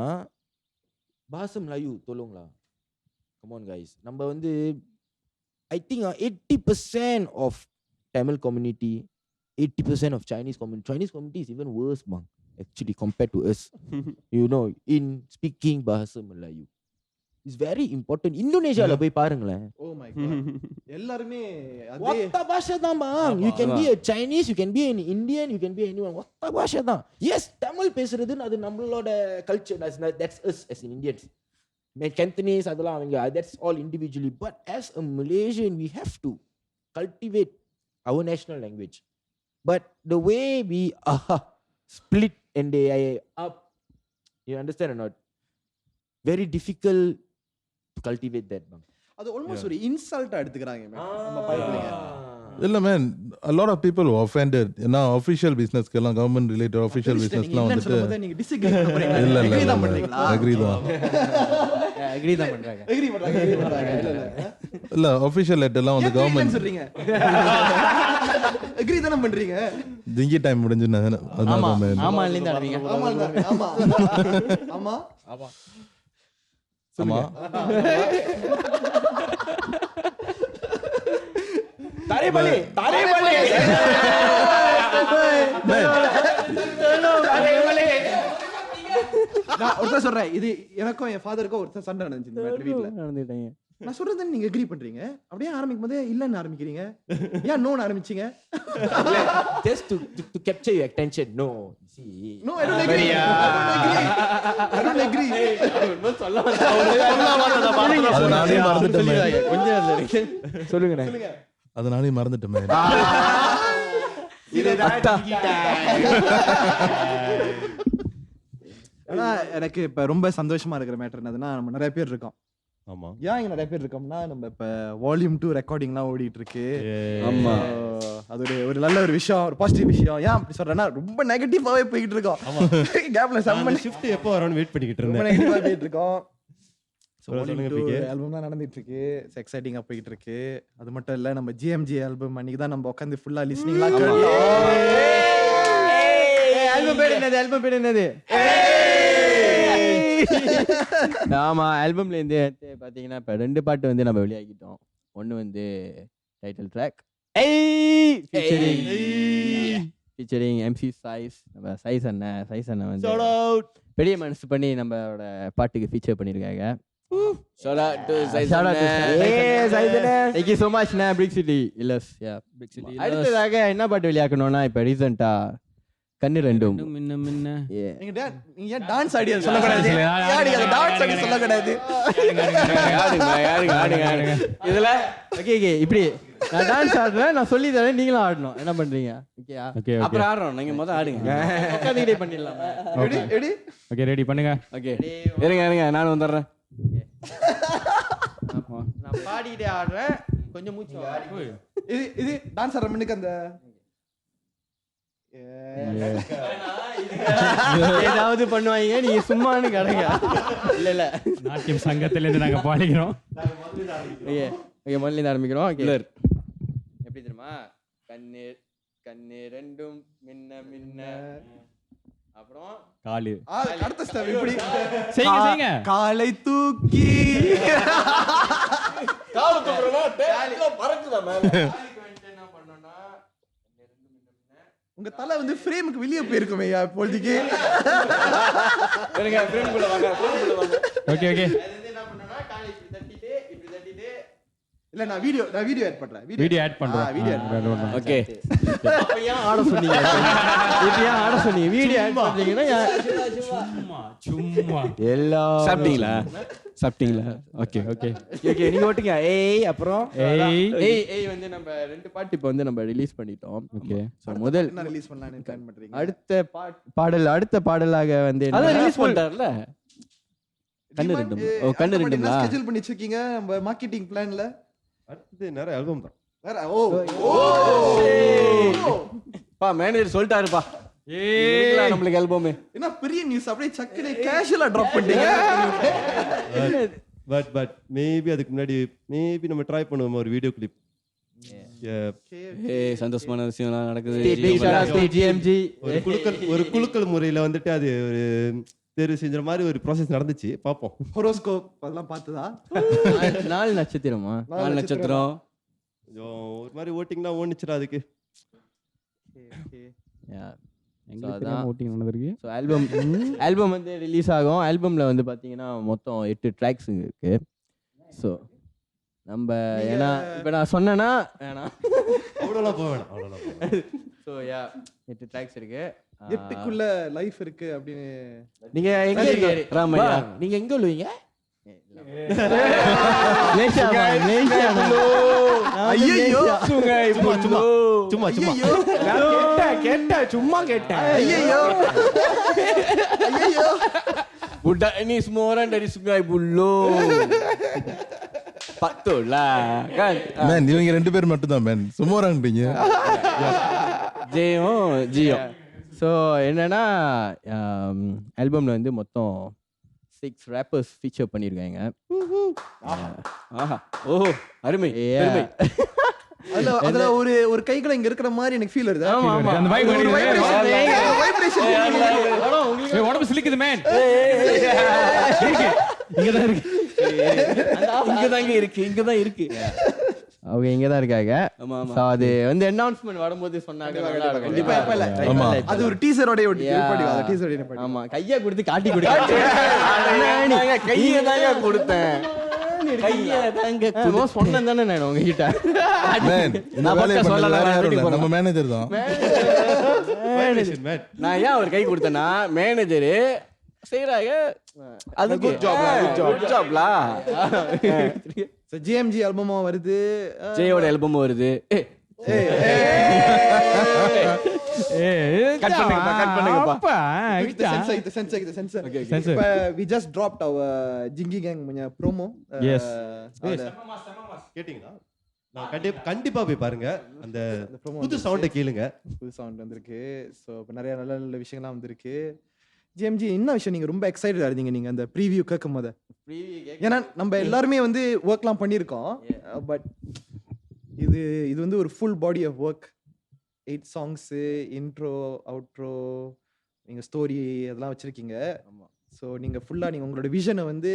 பாசம் லைவ் தொல்லுங்களா. கமான் கைஸ், நம்ம வந்து I think 80% of Tamil community, 80% of Chinese community is even worse, actually, compared to us. You know, in speaking Bahasa Melayu. Is very important. இந்தோனேஷியால போய் பாருங்களேன். Oh my God. எல்லாருமே அதே ஒத்த பாஷை தான் bang. You can be a Chinese, you can be an Indian, you can be anyone. ஒத்த பாஷை தான். எஸ் தமிழ் பேசுறது அது நம்மளோட culture. That's us as in Indians. Cantonese அதெல்லாம் அவங்க that's all individually. But as a Malaysian we have to cultivate our national language. But the way we split and they are up, you understand or not? Very difficult to cultivate that bang. அது almost ஒரு இன்சல்ட்டா எடுத்துக்கறாங்க நம்ம பையங்க. இல்ல man a lot of people were offended. ஏன்னா official businessக்கு எல்லாம் government related official businessலாம் வந்துட்டு நீங்க disagree பண்ண போறீங்க. இல்ல Agree இல்ல தான் பண்றீங்களா? agree தான் அக்ரி தான் பண்றாங்க. Agree பண்றாங்க. இல்ல இல்ல official letter எல்லாம் வந்து கவர்மெண்ட் கவர்மெண்ட் சொல்றீங்க. Agree தான பண்றீங்க. திங்கி டைம் முடிஞ்சுனா அதனால மேன் ஆமா இல்ல ஆரம்பிங்க. ஆமா ஆமா ஆமா ஆமா ஆமா தரேபலி நான் ஒருத்தர் சொல்றேன், இது எனக்கும் என் ஃபாதருக்கும் ஒருத்தர் சண்டை நடந்துச்சு இந்த மேட்டர் வீட்ல. நடந்துட்டாங்க. நான் சொல்றது நீங்க அக்ரி பண்றீங்க, அப்படியே ஆரம்பிக்கும் போதே இல்லன்னு ஆரம்பிக்கிறீங்க. ஏன் நோன்னு ஆரம்பிச்சீங்க? just to capture your attention. No, see. No, I don't agree. I don't agree. அது நானே மறந்துட்டேன் man. கொஞ்சம் சொல்லுங்க. அது நானே மறந்துட்டேன் man. ஆனா எனக்கு இப்ப ரொம்ப சந்தோஷமா இருக்கிற மேட்டர் என்னதுன்னா, நம்ம நிறைய பேர் இருக்கோம். ஆமா. ஏன் இங்க நிறைய பேர் இருக்கோம்னா, நம்ம இப்ப வால்யூம் 2 ரெக்கார்டிங்லாம் ஓடிட்டு இருக்கு. ஆமா. அது ஒரு நல்ல ஒரு விஷயம், ஒரு பாசிட்டிவ் விஷயம். ஏன் அப்படி சொல்றேன்னா, ரொம்ப நெகட்டிவாவே போயிட்டு இருக்கோம். கேப்ல செம்ம ஷிஃப்ட் எப்போ வரும்னு வெயிட் பண்ணிக்கிட்டு ரொம்ப இருந்தேன். நெகட்டிவா போயிட்டு இருக்கோம். சொல்லுங்க PK. ஆல்பம் தான் நடந்துட்டு இருக்கு, எக்ஸைட்டிங்கா போயிட்டு இருக்கு. அது மட்டும் இல்ல, நம்ம ஜிஎம்ஜி ஆல்பம் அன்னைக்கு தான் நம்ம உட்காந்து ஃபுல்லா லிஸ்னிங்லாம் கேட்டோம். ஆல்பம் பேர் என்னது? ஆமா, ஆல்பம்ல இருந்து பாத்தீங்கன்னா இப்ப 2 பாட்டு வந்து நம்ம வெளியாகிட்டோம். ஒன்னு வந்து டைட்டில் ட்ராக் ஃபீச்சரிங் MC சைஸ். நம்ம சைஸ் அண்ணன் வந்து பெரிய மனசு பண்ணி நம்மளோட பாட்டுக்கு ஃபீச்சர் பண்ணிருக்காங்க. Shout out to Saiz Shout out to அண்ணே. Saiz அண்ணே. Thank you so much ண்ணே. Big City Illus. Yeah, Big City Illus. அடுத்ததாக என்ன பாட்டு வெளியாக்கணும்னா இப்ப ரீசெண்டா கண்ணு ரெண்டும். மின்ன Yeah. நீங்க ஏன் டான்ஸ் ஐடியா சொல்லக்கூடாது? ஏன் நீங்க அந்த டான்ஸ் ஐடியா சொல்லக்கூடாது? யாருங்க இதுல ஓகே இப்படி நான் டான்ஸ் ஆடுறேன், நான் சொல்லி தரேன், நீங்களும் ஆடணும். என்ன பண்றீங்க? ஓகேயா? அப்புறம் ஆடுறோம். நீங்க முதல்ல ஆடுங்க. உட்காந்துக்கிட்டே பண்ணிடலாம். ரெடி? ஓகே ரெடி பண்ணுங்க. ஓகே இருங்க நானும் வந்துடுறேன். நான் பாடிக்கிட்டே ஆடுறேன், கொஞ்சம் மூச்சு இது டான்ஸ் ஆடுற மண்ணுக்கு அந்த ஏதாவது பண்ணுவாங்க, நீங்க சும்மானு கடங்க. இல்ல நாட்டியம் சங்கத்திலேருந்து நாங்க பாடிக்கிறோம். ஓகே முதல்ல ஆரம்பிக்கிறோம். ஓகே எப்படி தெரியுமா? கண்ணு ரெண்டும் மின்ன அப்புறம் காலு அடுத்த ஸ்டெப் இப்படி செய்யுங்க. காலை தூக்கி கால் தூக்குறோமா பறக்குதா மேல. என்ன பண்ணோம்னா உங்க தலை வந்து ஃப்ரேமுக்கு வெளியே போயிருக்குமே இப்போதைக்கு. இருங்க ஃப்ரேம்குள்ள வாங்க. ஓகே அது வந்து என்ன பண்ணோம்னா காலை இப்படி தட்டிட்டு இல்ல நான் வீடியோ ஆட் பண்றேன். வீடியோ ஆட் பண்றோம். வீடியோ ஆட் பண்றேன். ஓகே அப்ப ஏன் ஆட சொன்னீங்க? இப்ப ஏன் ஆட சொன்னீங்க? வீடியோ ஆட் பண்றீங்கன்னா சும்மா எல்லாம் சாப்பிட்டீங்களா? ஓகே நீங்க ஓட்டுங்க. ஏய் அப்புறம் ஏய் வந்து நம்ம 2 பாட்டு இப்போ வந்து நம்ம ரிலீஸ் பண்ணிட்டோம். ஓகே சோ முதல் என்ன ரிலீஸ் பண்ணலாம்னு பிளான் பண்றீங்க? அடுத்த பாடலாக வந்து அத ரிலீஸ் பண்ணிட்டார்ல. கண்ணு ரெண்டும். ஓ கண்ணு ரெண்டும்ல ஸ்கெட்யூல் பண்ணி வச்சிருக்கீங்க நம்ம மார்க்கெட்டிங் பிளான்ல. அடுத்து நிறைய ஆல்பம் தான். வேற பா மேனேஜர் சொல்லிட்டாருப்பா. ஏய் நம்மளுக்கு ஆல்பம் என்ன பெரிய நியூஸ், அப்படியே சக்கரை கேஷுவலா டிராப் பண்ணிட்டீங்க. பட் மேபி அதுக்கு முன்னாடி மேபி நம்ம ட்ரை பண்ணுவோம் ஒரு வீடியோ கிளிப். ஏய் சந்தோஷமான விஷயம்லாம் நடக்குது. GMG ஒரு குலுக்கல் முறையில வந்துட்டு அது ஒரு தேர்வு செஞ்ச மாதிரி ஒரு ப்ராசஸ் நடந்துச்சு. பாப்போம். ஹோரோஸ்கோப் அதெல்லாம் பார்த்ததா? 4 நட்சத்திரமா? 4 நட்சத்திரம். கொஞ்சம் ஒரு மாதிரி ஓட்டிங்லாம் ஓடுச்சுடா அதுக்கு. எங்களுக்கு அதான். தெரியாம ஓட்டிங் நடந்திருக்கு. ஸோ ஆல்பம் வந்து ரிலீஸ் ஆகும். ஆல்பமில் வந்து பார்த்தீங்கன்னா மொத்தம் 8 ட்ராக்ஸ் இருக்கு. ஸோ நம்ம ஏன்னா இப்போ நான் சொன்னேன்னா வேணாம். அவ்வளோலாம் போக வேணாம், அவ்வளோலாம் போக வேணாம். ஸோ 8 ட்ராக்ஸ் இருக்கு. 8க்குள்ள லைஃப் இருக்கு அப்படின்னு நீங்க எங்க சரி, இருக்கீங்க? சரி. ராமையா. நீங்க எங்க விழுவீங்க? ஐயோ சும்மா சும்மா சும்மா சும்மா கேட்டேன் சும்மா கேட்டேன். ஐயோ Budak ni semua orang dari Sungai Buloh. Patut lah kan. Man இவங்க 2 பேர் மட்டும் தான் மேன் சும்மாறாங்கன்றீங்க. ஜியோ. ஸோ என்னன்னா ஆல்பமில் வந்து மொத்தம் 6 rappers ஃபீச்சர் பண்ணியிருக்காங்க. ஆஹா ஓஹோ அருமை பெருமை. அதுல ஒரு ஒரு கைக்குள்ள இங்க இருக்கிற மாதிரி எனக்கு ஃபீல் வருது. ஆமா ஆமா அந்த vibe ஒரு வருது. vibration ஏய், உடம்பு சிலிக்குது மேன். இங்கதான் இருக்கு. இங்கதான் இருக்கு. அவங்க இங்கே தான் இருக்காங்க. ஆமா ஆமா. ஸோ அது வந்து அனௌன்ஸ்மெண்ட் வரும்போது சொன்னாங்க நல்லா இருக்கும். கண்டிப்பா இப்ப இல்ல. ஆமா. அது ஒரு டீசரோட ஒட்டி நிப்பாட்டி அது டீசரோட நிப்பாட்டி. ஆமா கையை கொடுத்து காட்டி கொடுக்க கையை தாங்க கொடுத்தேன். சொன்னேன் தானே நான் உங்ககிட்ட. மேன் இந்த வேலையை பண்ணது வேற யாரும் இல்ல, நம்ம மேனேஜர் தான். Vibration, man. நான் ஏன் ஒரு கை கொடுத்தேன்னா மேனேஜரு செய்யறாங்க அது Good job lah, good job. So JMG ஆல்பமா வருது. ஜெயோட ஆல்பம் வருது. ஏய், Cut பண்ணுங்கப்பா, cut பண்ணுங்கப்பா. அப்பா, The sensor. Sensor. இப்ப we just dropped our Jingy Gang punya promo. Yes. கேட்டீங்களா? நான் கண்டிப்பா போய் பாருங்க. அந்த promo புது சவுண்டை கேளுங்க. புது சவுண்ட் வந்திருக்கு. ஸோ இப்போ நிறைய நல்ல நல்ல விஷயங்கள்லாம் வந்திருக்கு. ஜிஎம்ஜி என்ன விஷயம் நீங்க ரொம்ப எக்ஸைட்டடா இருந்தீங்க நீங்க அந்த ப்ரீவியூ கேட்கும் போது? ஏன்னா நம்ம எல்லாருமே வந்து ஒர்க்லாம் பண்ணியிருக்கோம். பட் இது வந்து ஒரு full body of work. 8 songs, intro, outro, நீங்க ஸ்டோரி அதெல்லாம் வச்சிருக்கீங்க. ஸோ நீங்க ஃபுல்லா நீங்க உங்களோட விஷனை வந்து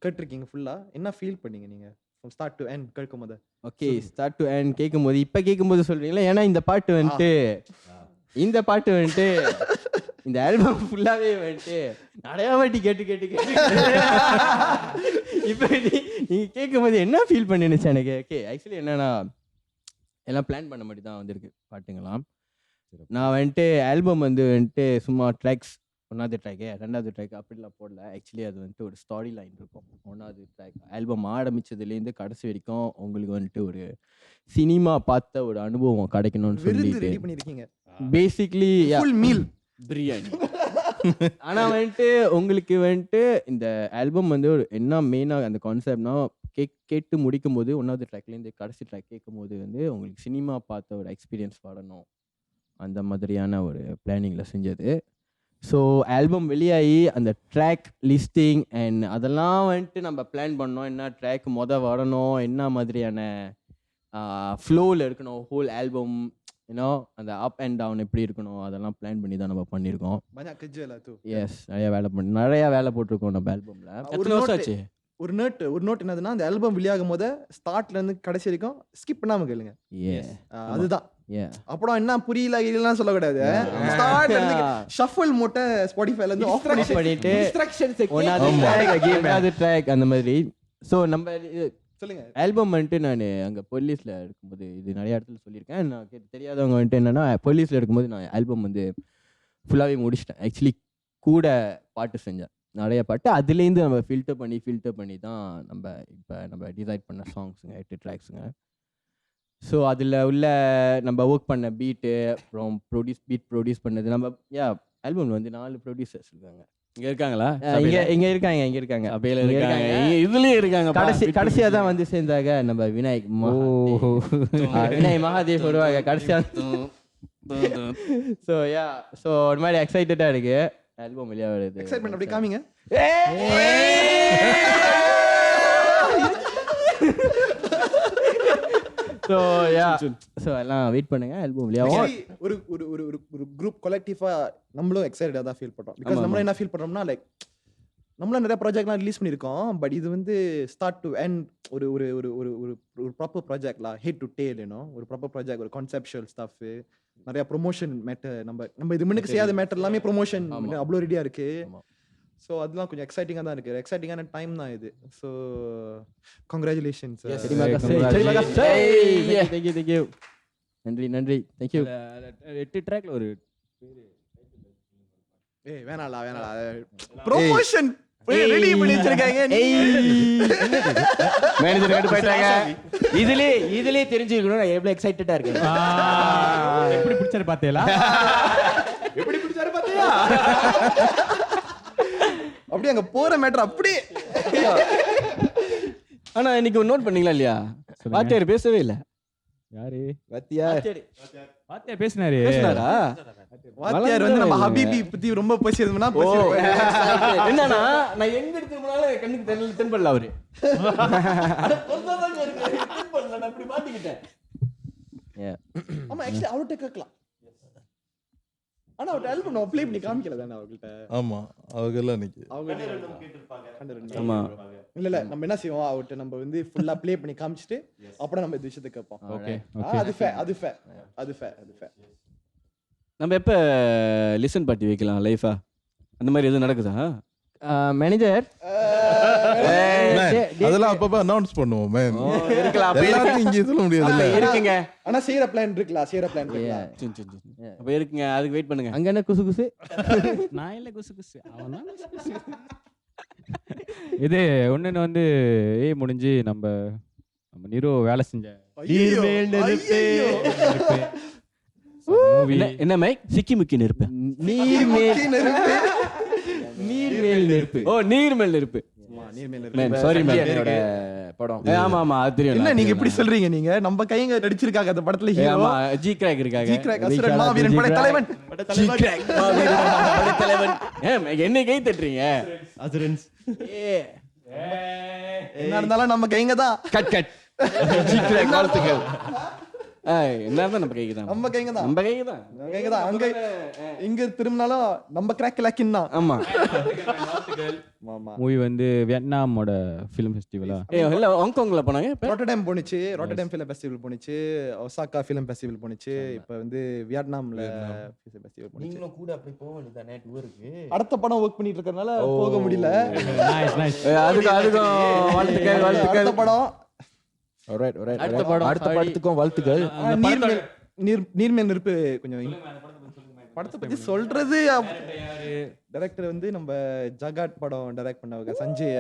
கேட்டிருக்கீங்க ஃபுல்லா. என்ன ஃபீல் பண்ணீங்க நீங்க from start to end கேட்கும் போது? ஓகே ஸ்டார்ட் டு எண்ட் கேட்கும்போது இப்போ கேட்கும்போது சொல்றீங்களா? ஏன்னா இந்த பாட்டு வந்துட்டு இந்த ஆல்பம் ஃபுல்லாவே வந்துட்டு நிறைய வாட்டி கேட்டு இப்போ நீங்க கேட்கும்போது என்ன ஃபீல் பண்ணிருந்துச்சு எனக்கு? ஓகே ஆக்சுவலி என்னன்னா எல்லாம் பிளான் பண்ண மாதிரி தான் வந்திருக்கு பாட்டுங்களாம். நான் வந்துட்டு ஆல்பம் வந்துட்டு சும்மா ட்ராக்ஸ் 1வது ட்ராக்கு 2வது ட்ராக் அப்படிலாம் போடல. ஆக்சுவலி அது வந்துட்டு ஒரு ஸ்டோரி லைன் இருக்கும். 1வது ட்ராக் ஆல்பம் ஆரம்பிச்சதுலேருந்து கடைசி வரைக்கும் உங்களுக்கு வந்துட்டு ஒரு சினிமா பார்த்த ஒரு அனுபவம் கிடைக்கணும்னு விருந்து சொல்லிட்டு ரெடி பண்ணிருக்கீங்க. Basically full meal biryani. ஆனா வந்துட்டு உங்களுக்கு வந்துட்டு இந்த ஆல்பம் வந்து ஒரு என்ன மெயினாக அந்த கான்செப்ட்னா கேட்டு முடிக்கும் போது 1வது ட்ராக்லேருந்து கடைசி ட்ராக் கேட்கும் போது வந்து உங்களுக்கு சினிமா பார்த்த ஒரு எக்ஸ்பீரியன்ஸ் வரணும் அந்த மாதிரியான ஒரு பிளானிங்கில் செஞ்சது. ஸோ ஆல்பம் வெளியாகி அந்த ட்ராக் லிஸ்டிங் அண்ட் அதெல்லாம் வந்துட்டு நம்ம பிளான் பண்ணோம். என்ன ட்ராக் வரணும், என்ன மாதிரியான ஃப்ளோவில் இருக்கணும், ஹோல் ஆல்பம் ஏன்னோ அந்த அப் அண்ட் டவுன் எப்படி இருக்கணும் அதெல்லாம் பிளான் பண்ணி தான் நம்ம பண்ணியிருக்கோம். banyak kerja lah tu. Yes நிறைய வேலை போட்டிருக்கோம் நம்ம ஆல்பமில். எத்தனை வருஷம் ஆச்சு? ஒரு நோட் என்னதுன்னா அந்த ஆல்பம் வெளியாகும் போது ஸ்டார்ட்ல இருந்து கடைசி வரைக்கும் ஸ்கிப் பண்ணாம கேளுங்க. எஸ் அதுதான். ஏ அப்புறம் என்ன புரியல இல்லைலாம் சொல்லக்கூடாது. ஸ்டார்ட்ல இருந்து ஷஃபிள் மோட்டை ஸ்பாட்டிஃபைல இருந்து ஆஃப் பண்ணிட்டு Instructions ஒன்றாவது ட்ராக் அந்த மாதிரி. ஸோ நம்ம சொல்லுங்க. ஆல்பம் வந்துட்டு நான் அங்கே போலீஸில் இருக்கும்போது இது நிறைய இடத்துல சொல்லியிருக்கேன். நான் தெரியாதவங்க வந்துட்டு என்னென்னா போலீஸில் இருக்கும்போது நான் ஆல்பம் வந்து ஃபுல்லாகவே முடிச்சிட்டேன். ஆக்சுவலி கூட பாட்டு செஞ்சேன் நிறைய பாட்டு. அதுலேருந்து நம்ம ஃபில்டர் பண்ணி தான் நம்ம டிசைட் பண்ண சாங்ஸுங்க 8 ட்ராக்ஸுங்க. ஸோ அதில் உள்ள நம்ம ஒர்க் பண்ண பீட்டு அப்புறம் பீட் ப்ரொடியூஸ் பண்ணது நம்ம ஆல்பம் வந்து 4 ப்ரொடியூசர்ஸ் இருக்காங்க. இங்க இருக்காங்களா? இங்கே இருக்காங்க சபையில இருக்காங்க. இதுலயும் இருக்காங்க. கடைசியாக தான் வந்து சேர்ந்தாங்க நம்ம விநாயக் மகாதேவ் வருவாங்க கடைசியாக. ஸோ ஒரு மாதிரி எக்ஸைட்டடாக இருக்கு ஆல்பம் வெளியாக வருது. எக்ஸைட்மென்ட் அப்படி காமிங்க. ஸோ எல்லாம் வெயிட் பண்ணுங்க ஆல்பம் வெளியாகும். ஒரு ஒரு ஒரு ஒரு குரூப் கொலெக்டிவா நம்மளும் எக்ஸைட்டடா தான் ஃபீல் பண்றோம். பிகாஸ் நம்ம என்ன ஃபீல் பண்றோம்னா லைக் நம்மளும் நிறைய ப்ராஜெக்ட்லாம் ரிலீஸ் பண்ணியிருக்கோம். பட் இது வந்து ஸ்டார்ட் டு எண்ட் ஒரு ஒரு ஒரு ஒரு ஒரு ப்ராப்பர் ப்ராஜெக்ட்லாம் ஹெட் டு டேல் ஒரு ப்ராப்பர் ப்ராஜெக்ட், ஒரு கான்செப்சுவல் ஸ்டஃப், நிறைய ப்ரொமோஷன் மேட்டர் நம்ம இது முன்னுக்கு செய்யாத மேட்டர் எல்லாமே ப்ரொமோஷன் அவ்வளோ ரெடியா இருக்கு. ஸோ அதெல்லாம் கொஞ்சம் எக்ஸைட்டிங்காக தான் இருக்கு. எக்ஸைட்டிங்கான டைம் தான் இது. So congratulations. தேங்க்யூ நன்றி தேங்க்யூ. 8 ட்ராக்ல ஒரு வேணாடா ப்ரொமோஷன் ரெடி பண்ணி வச்சிருக்காங்க. மேனேஜர் கண்டு போயிட்டாங்க. இதுலயே தெரிஞ்சுக்கணும் நான் எவ்வளவு எக்ஸைட்டடா இருக்கேன். எப்படி பிடிச்சாரு பாத்தீங்களா? அப்படியே அங்க போற மேட்டர் அப்படியே. ஆனா இன்னைக்கு நோட் பண்ணீங்களா இல்லையா? வாத்தியார் பேசவே இல்ல. யாரு வாத்தியார் பேசினாரு? பேசினாரா? வாத்தியார் வந்து நம்ம ஹபீபி பத்தி ரொம்ப பேசியிருந்தோம்னா என்னன்னா நான் எங்க எடுத்துனாலும் கண்ணுக்கு தென்படல அவரு. அப்படி மாட்டிக்கிட்டேன். ஆமா ஆக்சுவலி அவர்கிட்ட கேட்கலாம். ஆனா அவர்கிட்ட ஆல்பம் நம்ம ப்ளே பண்ணி காமிக்கல தானே அவங்கள்ட்ட. ஆமா அவங்கெல்லாம் இன்னைக்கு ஆமா இல்ல நம்ம என்ன செய்வோம், அவர்கிட்ட நம்ம வந்து ஃபுல்லா ப்ளே பண்ணி காமிச்சிட்டு அப்புறம் நம்ம இந்த விஷயத்தை கேட்போம். ஓகே அது ஃபே. நம்ம எப்ப லிசன் பார்ட்டி வைக்கலாம் லைஃபா? அந்த மாதிரி எதுவும் நடக்குதா? மேனேஜர் அதெல்லாம் அப்பப்ப அனௌன்ஸ் பண்ணுவோம் மேன். இருக்கலாம் எல்லாத்தையும் இங்கே சொல்ல முடியாது. இருக்குங்க. ஆனா செய்யற பிளான் இருக்கலாம். அப்ப இருக்குங்க, அதுக்கு வெயிட் பண்ணுங்க. அங்க என்ன குசு நான் இல்ல குசு அவன் தான் குசு. இது ஒண்ணு வந்து முடிஞ்சு நம்ம நீரோ வேலை செஞ்ச மூவி என்ன மைக் சிக்கி முக்கி நெருப்பு. நீர்மேல் நெருப்பு. ஓ நீர்மேல் நெருப்பு. Sorry ma'am. படம். ஆமா அது தெரியும். என்ன நீங்க இப்படி சொல்றீங்க? நீங்க நம்ம கைங்க நடிச்சிருக்காங்க அந்த படத்துல. ஆமா ஜி கிராக் இருக்காங்க. ஜி கிராக் அசுரன் மாவீரன் படைத்தலைவன். ஜி கிராக் மாவீரன் படைத்தலைவன். என்ன கை தட்டுறீங்க? அசுரன்ஸ். என்ன இருந்தாலும் நம்ம கைங்க தான். கட் ஜி கிராக் வாழ்த்துக்கள். என்ன நம்ம கைக்கு தான். நம்ம கைங்க தான். நம்ம கைக்கு தான். அங்க இங்க திரும்பினாலும் நம்ம கிராக் லாக்கின் தான். ஆமா மூவி வந்து வியட்நாமோட ஃபிலிம் ஃபெஸ்டிவலா இல்ல ஹாங்காங்ல போனாங்க. ராட்டர்டாம் போனுச்சு. ராட்டர்டாம் ஃபிலிம் ஃபெஸ்டிவல் போனுச்சு. ஒசாகா ஃபிலிம் ஃபெஸ்டிவல் போனுச்சு. இப்போ வந்து வியட்நாம்ல ஃபிலிம் ஃபெஸ்டிவல் போனுச்சு. நீங்களும் கூட அப்படி போக வேண்டியதானே டூருக்கு? அடுத்த படம் வர்க் பண்ணிட்டு இருக்கறனால போக முடியல. நைஸ் அதுக்கு வாழ்த்துக்கள். அடுத்த படம் அடுத்த படத்துக்கும் வாழ்த்துக்கள். நீர்மேல் நெருப்பு கொஞ்சம் படத்தை பத்தி சொல்றது. டைரக்டர் வந்து நம்ம ஜகாட் படம் டைரக்ட் பண்ணவங்க சஞ்சய்.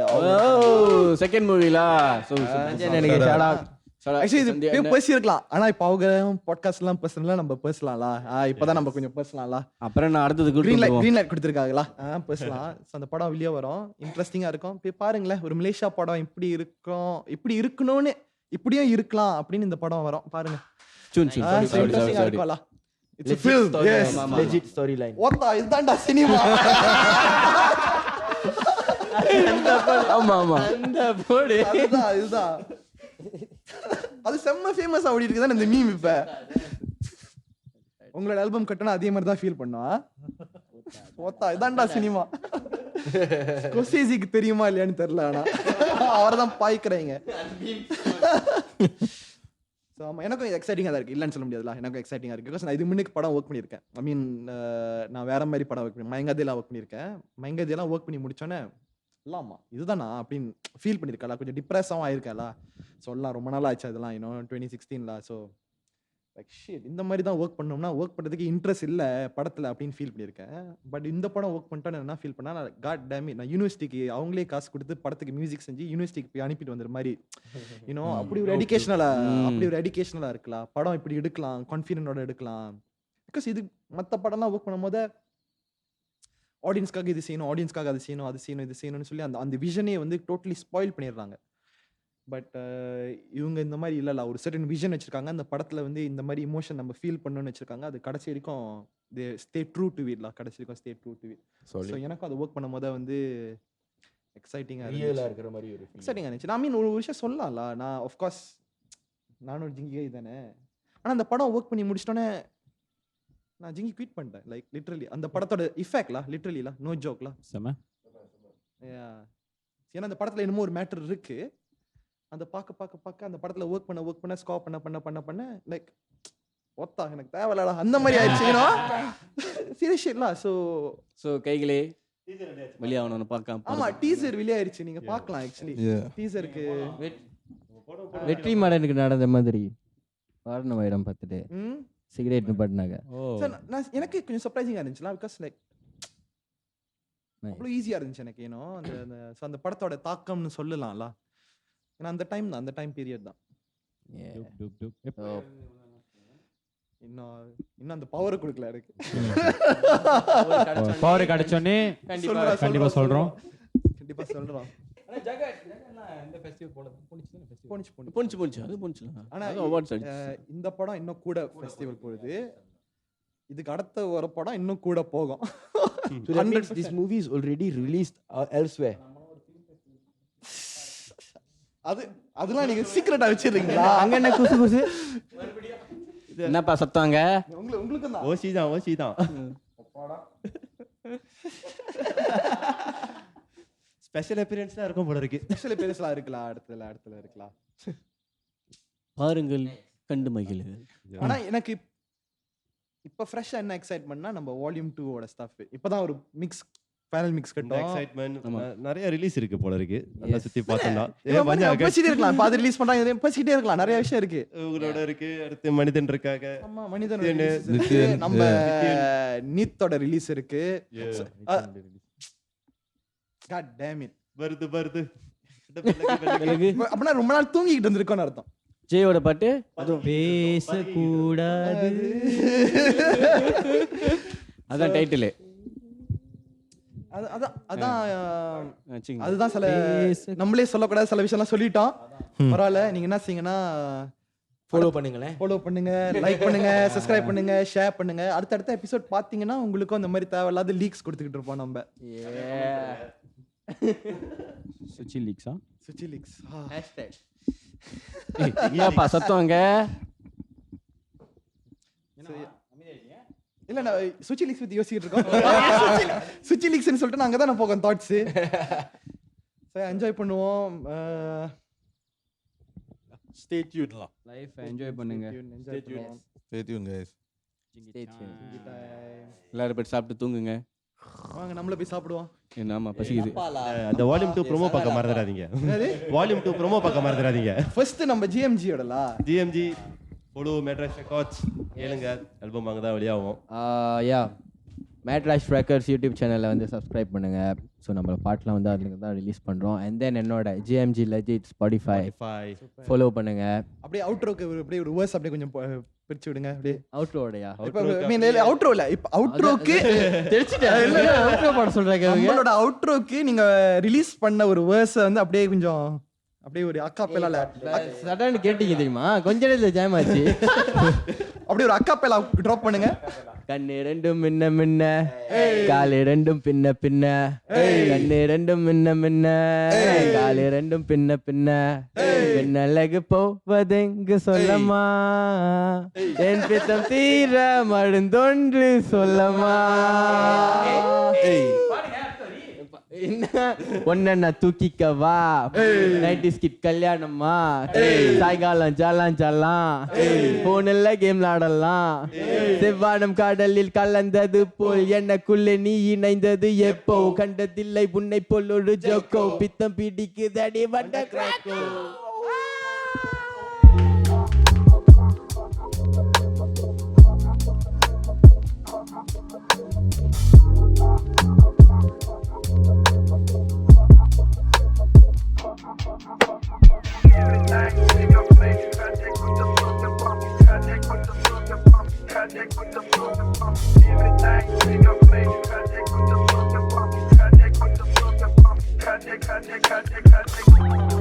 செகண்ட் மூவிலா இது பேசியிருக்கலாம். ஆனா இப்ப அவங்க பாட்காஸ்ட் எல்லாம் பேசலாம். நம்ம பேசலாம்ல. இப்பதான் நம்ம கொஞ்சம் பேசலாம்ல. அப்புறம் நான் அடுத்தது கிரீன் லைட் கொடுத்துருக்காங்களா? பேசலாம். அந்த படம் வெளியே வரும். இன்ட்ரெஸ்டிங்கா இருக்கும். போய் பாருங்களேன். ஒரு மலேசியா படம் இப்படி இருக்கும், இப்படி இருக்கணும்னு இப்படியும் இருக்கலாம் அப்படின்னு இந்த படம் வரும். பாருங்க. இன்ட்ரெஸ்டிங்கா இருக்கும்ல. It's a film. Yes. Legit storyline. What இதுதான்டா சினிமா. ஆமா அந்த போடு இதுதான். அது செம்ம ஃபேமஸ் ஆடி இருக்குதானே இந்த மீம். இப்ப உங்களோட ஆல்பம் கட்டணும் அதே மாதிரி தான் ஃபீல் பண்ணா. ஓத்தா இதான்டா சினிமா. ஸ்கோர்சேசிக்கு தெரியுமா இல்லையான்னு தெரியல. ஆனா அவர்தான் பாய்க்கிறாங்க. ஸோ ஆமாம் எனக்கும் எக்ஸைட்டிங்காக தான் இருக்குது. இல்லைன்னு சொல்ல முடியாதுல. எனக்கும் எக்ஸைட்டிங்காக இருக்குது. பிகாஸ் நான் இது முன்னுக்கு படம் ஒர்க் பண்ணியிருக்கேன். ஐ மீன் நான் வேறு மாதிரி படம் ஒர்க் பண்ணி மயங்காதியெல்லாம் ஒர்க் பண்ணியிருக்கேன். மயங்காதியெல்லாம் ஒர்க் பண்ணி முடிச்சோன்னே இல்லாமா இதுதானா அப்படின்னு ஃபீல் பண்ணியிருக்காளா. கொஞ்சம் டிப்ரெஸ்ஸாகவும் ஆயிருக்காளா. சொல்லலாம் ரொம்ப நாள் ஆச்சு அதெல்லாம். 2016 ஸோ லைக் ஷிட் இந்த மாதிரி தான் ஒர்க் பண்ணோம்னா ஒர்க் பண்ணுறதுக்கு இன்ட்ரெஸ்ட் இல்லை படத்தில் அப்படின்னு ஃபீல் பண்ணியிருக்கேன். பட் இந்த படம் ஒர்க் பண்ணிட்டோன்னு என்ன ஃபீல் பண்ணால் நான் காட் டேமி நான் யூனிவர்சிட்டிக்கு அவங்களே காசு கொடுத்து படத்துக்கு மியூசிக் செஞ்சு யூனிவர்சிட்டிக்கு போய் அனுப்பிட்டு வந்துற மாதிரி அப்படி ஒரு எடிகேஷனலாக இருக்கலாம். படம் இப்படி எடுக்கலாம், கான்ஃபிடென்ட்டோட எடுக்கலாம். பிகாஸ் இது மற்ற படம்லாம் ஒர்க் பண்ணும் போது ஆடியன்ஸ்க்காக இது செய்யணும், ஆடியன்ஸ்க்காக அது செய்யணும், இது செய்யணும்னு சொல்லி அந்த விஷனே வந்து டோட்டலி ஸ்பாயில் பண்ணிடுறாங்க. பட் இவங்க இந்த மாதிரி இல்லைல்ல. ஒரு சர்டன் விஷன் வச்சிருக்காங்க. அந்த படத்தில் வந்து இந்த மாதிரி இமோஷன் நம்ம ஃபீல் பண்ணணும்னு வச்சிருக்காங்க. அது கடைசி வரைக்கும் ஸ்டே ட்ரூ டு இட்லாம். கடைசி வரைக்கும் stay true to it. So எனக்கும் அது ஒர்க் பண்ணும் போது வந்து எக்ஸைட்டிங்காக இருக்கிற மாதிரி ஒரு எக்ஸைட்டிங்காக இருந்துச்சு. நான் மீன் ஒரு விஷயம் சொல்லலாம்ல. நான் ஆஃப்கோர்ஸ் நானும் ஜிங்கி தானே. ஆனால் அந்த படம் ஒர்க் பண்ணி முடிச்சிட்டோன்னே நான் ஜிங்கி குவிட் பண்ணிட்டேன். லைக் லிட்ரலி அந்த படத்தோட இஃபெக்ட்லா லிட்ரலிலா நோ ஜோக்லா செம. ஏன்னா அந்த படத்தில் என்னமோ ஒரு மேட்டர் இருக்கு. அந்த பார்க்க அந்த படத்தில் ஒர்க் பண்ண ஸ்காப் பண்ண லைக் ஒத்தா எனக்கு தேவையில்லடா அந்த மாதிரி ஆயிடுச்சுனோ சீரியஸ் இல்ல. ஸோ கைகளே வெளியாகணும்னு பார்க்காம ஆமா டீசர் வெளியாயிருச்சு, நீங்க பார்க்கலாம். ஆக்சுவலி டீசருக்கு வெற்றி மாடனுக்கு நடந்த மாதிரி வாரண வைரம் பார்த்துட்டு சிகரெட் நிப்பாட்டினாங்க. நான் எனக்கு கொஞ்சம் சர்ப்ரைசிங்கா இருந்துச்சுல, பிகாஸ் லைக் அவ்வளோ ஈஸியா இருந்துச்சு எனக்கு. ஏனோ அந்த படத்தோட தாக்கம்னு சொல்லலாம்ல. ஏன்னா அந்த டைம் பீரியட் தான். இன்னும் அந்த பவர் கொடுக்கல இருக்கு. பவர் கிடைச்சோன்னே கண்டிப்பா சொல்றோம். ஆனா இந்த படம் இன்னும் கூட ஃபெஸ்டிவல் போகுது. இதுக்கு அடுத்த ஒரு படம் இன்னும் கூட போகும். So that means this movie is already released elsewhere. அதெல்லாம் நீங்க சீக்ரெட்டா வச்சிருக்கீங்களா? அங்க என்ன குசு குசு என்னப்பா சத்தாங்க? உங்களுக்கு தான் ஓசி தான் ஸ்பெஷல் அப்பியரன்ஸ் தான் இருக்கும் போல இருக்கு. ஸ்பெஷல் அப்பியரன்ஸ்லாம் இருக்கலாம், அடுத்துல இருக்கலாம். பாருங்கள் கண்டு மகிழுங்கள். ஆனா எனக்கு இப்ப ஃப்ரெஷ்ஷா என்ன எக்ஸைட்மென்ட்னா நம்ம வால்யூம் 2 ஓட ஸ்டஃப். இப்பதான் ஒரு மிக்ஸ் ஃபைனல் மிக்ஸ் கட்டோம். எக்ஸைட்மென்ட் நிறைய ரிலீஸ் இருக்கு போல இருக்கு. நல்லா சுத்தி பார்த்தோம்னா பேசிட்டே இருக்கலாம். பாதி ரிலீஸ் பண்றாங்க, பேசிட்டே இருக்கலாம். நிறைய விஷயம் இருக்கு. உங்களோட இருக்கு. அடுத்து மனிதன் இருக்காங்க. ஆமா மனிதன் நம்ம நீத்தோட ரிலீஸ் இருக்கு. God damn it. வருது அப்படின்னா ரொம்ப நாள் தூங்கிட்டு இருந்திருக்கோம்னு அர்த்தம். ஜெயோட பாட்டு பேசக்கூடாது, அதான் டைட்டில். அதுதான் சில நம்மளே சொல்லக்கூடாது சில விஷயம்லாம் சொல்லிட்டோம். பரவாயில்ல, நீங்க என்ன செய்யுங்கன்னா ஃபாலோ பண்ணுங்க, லைக் பண்ணுங்க, சப்ஸ்கிரைப் பண்ணுங்க, ஷேர் பண்ணுங்க. அடுத்த எபிசோட் பாத்தீங்கன்னா உங்களுக்கும் அந்த மாதிரி தேவையில்லாத லீக்ஸ் கொடுத்துக்கிட்டு இருப்போம் நம்ம. சுச்சி லீக்ஸா? சுச்சி லீக்ஸ் என்னப்பா சத்தவங்க? இல்ல நான் சுச்சி லீக்ஸ் பத்தி யோசிச்சுட்டு இருக்கோம். சுச்சி லீக்ஸ்னு சொல்லிட்டு நாங்க தான் போகும் தாட்ஸ். சரி என்ஜாய் பண்ணுவோம். Stay tuned lah. Life enjoy பண்ணுங்க. Stay tuned guys. எல்லாரும் போய் சாப்பிட்டு தூங்குங்க. வாங்க நம்மள போய் சாப்பிடுவோம். ஆமா பசிக்குது. அந்த வால்யூம் 2 ப்ரோமோ பார்க்க மறந்துடாதீங்க. வால்யூம் 2 ப்ரோமோ பார்க்க மறந்துடாதீங்க. ஃபர்ஸ்ட் நம்ம ஜிஎம்ஜி ஓடலா. ஜிஎம்ஜி போலோ மேட்ராஷ் ரெக்கார்ட்ஸ் கேளுங்க. ஆல்பம் அங்க தான் வெளியாகும். யா மேட்ராஷ் ரெக்கார்ட்ஸ் யூடியூப் சேனலில் வந்து சப்ஸ்கிரைப் பண்ணுங்க. ஸோ நம்ம பாட்டெலாம் வந்து அதுல தான் ரிலீஸ் பண்ணுறோம். அண்ட் தென் என்னோட ஜிஎம்ஜி லெஜிட் ஸ்பாட்டிஃபை ஃபாலோ பண்ணுங்க. அப்படியே அவுட்ரோக்கு அப்படியே ஒரு வேர்ஸ் அப்படியே கொஞ்சம் பிரிச்சு விடுங்க. அப்படியே அவுட்ரோடையா? அவுட்ரோ இல்ல, இப்போ அவுட்ரோக்கு அவுட்ரோ பாட சொல்றாங்க. நம்மளோட அவுட்ரோக்கு நீங்க ரிலீஸ் பண்ண ஒரு வேர்ஸ் வந்து அப்படியே கொஞ்சம் அப்படியே ஒரு அக்காப்பேலால சடன்னு கேட்டீங்க தெரியுமா? கொஞ்ச நேரத்துல ஜாம் ஆச்சு. அப்படியே ஒரு அக்காப்பேலா டிராப் பண்ணுங்க. கண்ணு ரெண்டும் மின்ன மின்ன, காலு ரெண்டும் பின்ன பின்ன, கண்ணு ரெண்டும் மின்ன மின்ன, காலு ரெண்டும் பின்ன பின்ன, பின்னலகு போவதெங்கு சொல்லமா, என் பித்தம் தீர மருந்தொன்று சொல்லமா. ஒன்ன தூக்கிக்கவா, 90s கிட் கல்யாணமா, சாயங்காலம் ஜாலாம் ஜாலாம், போன்ல கேம் விளாடலாம், செவ்வானம் கடலில் கலந்தது போல் எனக்குள்ளே நீ இணைந்தது எப்போ, கண்டதில்லை உன்னை போல் ஒரு ஜோக்கோ, பித்தம் பிடிக்குதடி வண்ட கிராக்கோ. Everything